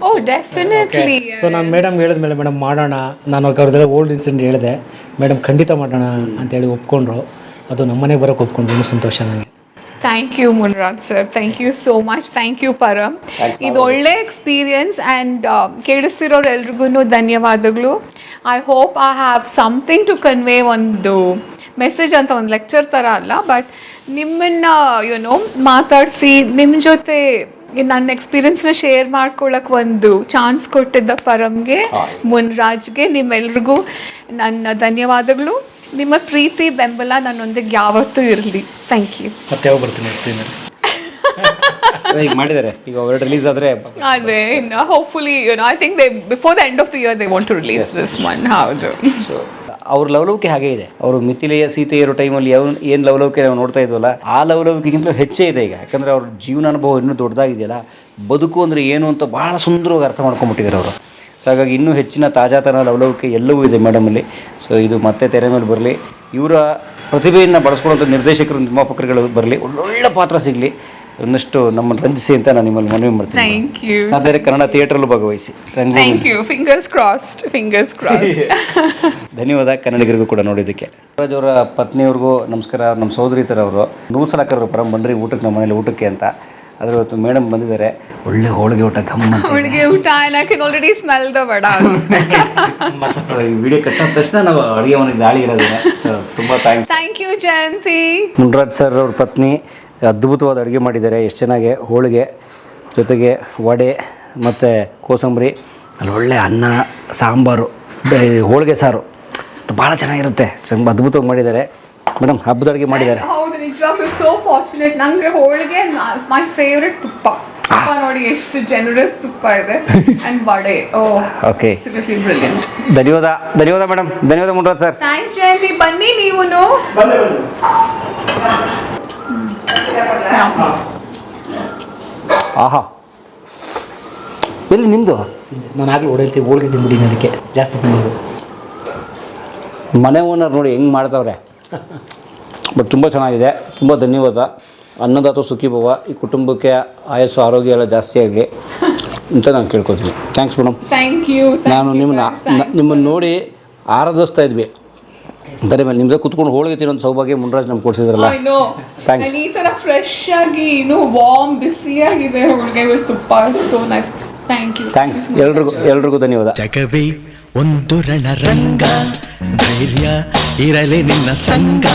ಓ ಡೆಫಿನೆಟ್ಲಿ. ಸೊ ನಾನು ಮೇಡಮ್ ಹೇಳಿದ್ಮೇಲೆ, ಮೇಡಮ್ ಮಾಡೋಣ, ನಾನು ಅವ್ರದ್ದೆಲ್ಲ ಓಲ್ಡ್ ಇನ್ಸಿಡೆಂಟ್ ಹೇಳಿದೆ, ಮೇಡಮ್ ಖಂಡಿತ ಮಾಡೋಣ ಅಂತೇಳಿ ಒಪ್ಕೊಂಡ್ರು. ಅದು ನಮ್ಮನೆಗೆ ಬರೋಕ್ಕೆ ಒಪ್ಕೊಂಡ್ರು. ಇನ್ನೂ ಸಂತೋಷ ನನಗೆ. Thank you Munraj sir, thank you so much. Thank you Param. ಇದು ಒಳ್ಳೆ ಎಕ್ಸ್ಪೀರಿಯನ್ಸ್. ಆ್ಯಂಡ್ ಕೇಳಿಸ್ತಿರೋರು ಎಲ್ರಿಗೂ ಧನ್ಯವಾದಗಳು. I hope I have something to convey. ಒಂದು ಮೆಸೇಜ್ ಅಂತ, ಒಂದು ಲೆಕ್ಚರ್ ಥರ ಅಲ್ಲ, ಬಟ್ ನಿಮ್ಮನ್ನು ಮಾತಾಡಿಸಿ ನಿಮ್ಮ ಜೊತೆ ನನ್ನ ಎಕ್ಸ್ಪೀರಿಯನ್ಸ್ನ ಶೇರ್ ಮಾಡ್ಕೊಳ್ಳೋಕೆ ಒಂದು ಚಾನ್ಸ್ ಕೊಟ್ಟಿದ್ದ ಪರಮ್ಗೆ, ಮುನ್ರಾಜ್ಗೆ, ನಿಮ್ಮೆಲ್ರಿಗೂ ನನ್ನ ಧನ್ಯವಾದಗಳು. ನಿಮ್ಮ ಪ್ರೀತಿ ಬೆಂಬಲ ನನ್ನೊಂದಿಗೆ ಯಾವತ್ತೂ ಇರಲಿ. Thank you. ಮತ್ತೆ ಯಾವಾಗ ಬರ್ತೀನಿ ಸ್ಕ್ರೀನಲ್ಲಿ? ಈಗ ಮಾಡಿದ್ದಾರೆ, ಈಗ ವರ್ಡ್ ರಿಲೀಸ್ ಆದರೆ ಅದೇ hopefully I think they before the end of the year they want to release this one. ಹೌದು. ಅವ್ರ ಲವಲವಿಕೆ ಹಾಗೆ ಇದೆ. ಅವರು ಮಿಥಿಲೆಯ ಸೀತೆ ಇರೋ ಟೈಮಲ್ಲಿ ಏನು ಲವಲವಿಕೆ ನಾವು ನೋಡ್ತಾ ಇದ್ವಲ್ಲ, ಆ ಲವಲವಿಕೆಗಿಂತಲೂ ಹೆಚ್ಚೇ ಇದೆ ಈಗ. ಯಾಕಂದರೆ ಅವ್ರ ಜೀವನ ಅನುಭವ ಇನ್ನೂ ದೊಡ್ಡದಾಗಿದೆಯಲ್ಲ, ಬದುಕು ಅಂದರೆ ಏನು ಅಂತ ಭಾಳ ಸುಂದರವಾಗಿ ಅರ್ಥ ಮಾಡ್ಕೊಂಬಿಟ್ಟಿದ್ದಾರೆ ಅವರು. ಸೊ ಹಾಗಾಗಿ ಇನ್ನೂ ಹೆಚ್ಚಿನ ತಾಜಾತನ ಲವಲವಿಕೆ ಎಲ್ಲವೂ ಇದೆ ಮೇಡಮಲ್ಲಿ. ಸೊ ಇದು ಮತ್ತೆ ತೆರೆ ಮೇಲೆ ಬರಲಿ, ಇವರ ಪ್ರತಿಭೆಯನ್ನು ಬಳಸ್ಕೊಳ್ಳೋಂಥ ನಿರ್ದೇಶಕರು ನಿರ್ಮಾಪಕರುಗಳು ಬರಲಿ, ಒಳ್ಳೊಳ್ಳೆ ಪಾತ್ರ ಸಿಗಲಿ, ಇನ್ನಷ್ಟು ನಮ್ಮನ್ನು ರಂಜಿಸಿ ಅಂತ ನಾನು ನಿಮ್ಮಲ್ಲಿ ಮನವಿ ಮಾಡ್ತೀನಿ. Thank you. ಸಾಧ್ಯ ಕನ್ನಡ ಥಿಯೇಟ್ರಲ್ಲೂ ಭಾಗವಹಿಸಿ. Thank you. Fingers crossed, fingers crossed. ಧನ್ಯವಾದ ಕನ್ನಡಿಗರಿಗೂ ಕೂಡ ನೋಡಿದ್ದಕ್ಕೆ. ರಾಜ್ ಅವರ ಪತ್ನಿಯವ್ರಿಗೂ ನಮಸ್ಕಾರ. ನಮ್ಮ ಸಹೋದರಿ ಥರ ಅವರು 100 ಸಲ ಕರೆದ್ರು ಪರಂ ಬನ್ನಿರಿ ಊಟಕ್ಕೆ, ನಮ್ಮ ಮನೇಲಿ ಊಟಕ್ಕೆ ಅಂತ. ಅದ್ರ ಇವತ್ತು ಮೇಡಮ್ ಬಂದಿದ್ದಾರೆ, ಒಳ್ಳೆ ಹೋಳಿಗೆ ಊಟ ಗಮ್ಮ. ಹೋಳಿಗೆ ಊಟ and I can already smell the vadas. So ಈ ವಿಡಿಯೋ ಕಟ್ಟಾದ ತಕ್ಷಣ ನಾವು ಅಡುಗೆ ಮನೆಗೆ ದಾಳಿ ಇಡೋದಿಲ್ಲ. ಸೊ ತುಂಬ thanks. Thank you Jayanthi. Munraj sir ಅವ್ರ ಪತ್ನಿ ಅದ್ಭುತವಾದ ಅಡುಗೆ ಮಾಡಿದ್ದಾರೆ. ಎಷ್ಟು ಚೆನ್ನಾಗಿ ಹೋಳಿಗೆ ಜೊತೆಗೆ ವಡೆ ಮತ್ತು ಕೋಸಂಬರಿ, ಅಲ್ಲಿ ಒಳ್ಳೆ ಅನ್ನ, ಸಾಂಬಾರು, ಹೋಳಿಗೆ ಸಾರು ಭಾಳ ಚೆನ್ನಾಗಿರುತ್ತೆ. ಅದ್ಭುತವಾಗಿ ಮಾಡಿದ್ದಾರೆ ಮೇಡಮ್. ಹಬ್ಬದ ಅಡುಗೆ ಮಾಡಿದ್ದಾರೆ. ಹೌದು, ನಿಜವಾಗ್ಲೂ ಸೋ ಫಾರ್ಚುನೇಟ್. ನಂಗೆ ಹೋಳಿಗೆ ಮೈ ಫೇವ್ರೆಟ್ ತುಪ್ಪ. ತುಪ್ಪ ನೋಡಿ ಎಷ್ಟು ಜನರಸ್ ತುಪ್ಪ ಇದೆ. And vada, okay, absolutely brilliant. ಧನ್ಯವಾದ ಮೇಡಮ್. ಧನ್ಯವಾದ ಮುನ್ರಾಜ್ ಸರ್. ಥ್ಯಾಂಕ್ಸ್ ಜಯಂತಿ. ಬನ್ನಿ ನೀವು. ಆಹಾ, ಎಲ್ಲಿ ನಿಮ್ಮದು? ನಾನು ಆಗಲೂ ಹೊಡೆಲ್ತೀವಿ, ಹೋಳಿಗೆ ತಿಂದ್ಬಿಟ್ಟಿನಿ, ಅದಕ್ಕೆ ಜಾಸ್ತಿ ತಿನ್ನೋದು. ಮನೆ ಓನರ್ ನೋಡಿ ಹೆಂಗೆ ಮಾಡ್ತಾವ್ರೆ, ಬಟ್ ತುಂಬ ಚೆನ್ನಾಗಿದೆ. ತುಂಬ ಧನ್ಯವಾದ. ಅನ್ನದಾತ ಸುಖೀಭವ. ಈ ಕುಟುಂಬಕ್ಕೆ ಆಯಸ್ಸು ಆರೋಗ್ಯ ಎಲ್ಲ ಜಾಸ್ತಿ ಆಗಲಿ ಅಂತ ನಾನು ಕೇಳ್ಕೊತೀನಿ. Thanks madam. Thank you. ನಾನು ನಿಮ್ಮನ್ನು ನೋಡಿ ಆರಾಧಿಸ್ತಾ ಇದ್ವಿ. ಅದೇ ಮೇಲೆ ನಿಮ್ದೇ ಕುತ್ಕೊಂಡು ಹೋಳಿಗೆ ತಿನ್ನೋದು ಸೌಭಾಗ್ಯ ಮುನ್ರಾಜ್ ನಮ್ಗೆ ಕೊಡ್ಸಿದ್ರಲ್ಲ. ಥ್ಯಾಂಕ್ಸ್. ಈ ಥರ ಫ್ರೆಶ್ ಆಗಿ ಇನ್ನೂ ವಾರ್ಮ್ ಬಿಸಿಯಾಗಿದೆ ಹೋಳಿಗೆ ವಿತ್ ತುಪ್ಪ. So nice. Thank you. Thanks. ಎಲ್ರಿಗೂ ಧನ್ಯವಾದ. ಜಗವೇ ಒಂದು ರಣರಂಗ, ಧೈರ್ಯ ಇರಲಿ ನಿನ್ನ ಸಂಗ.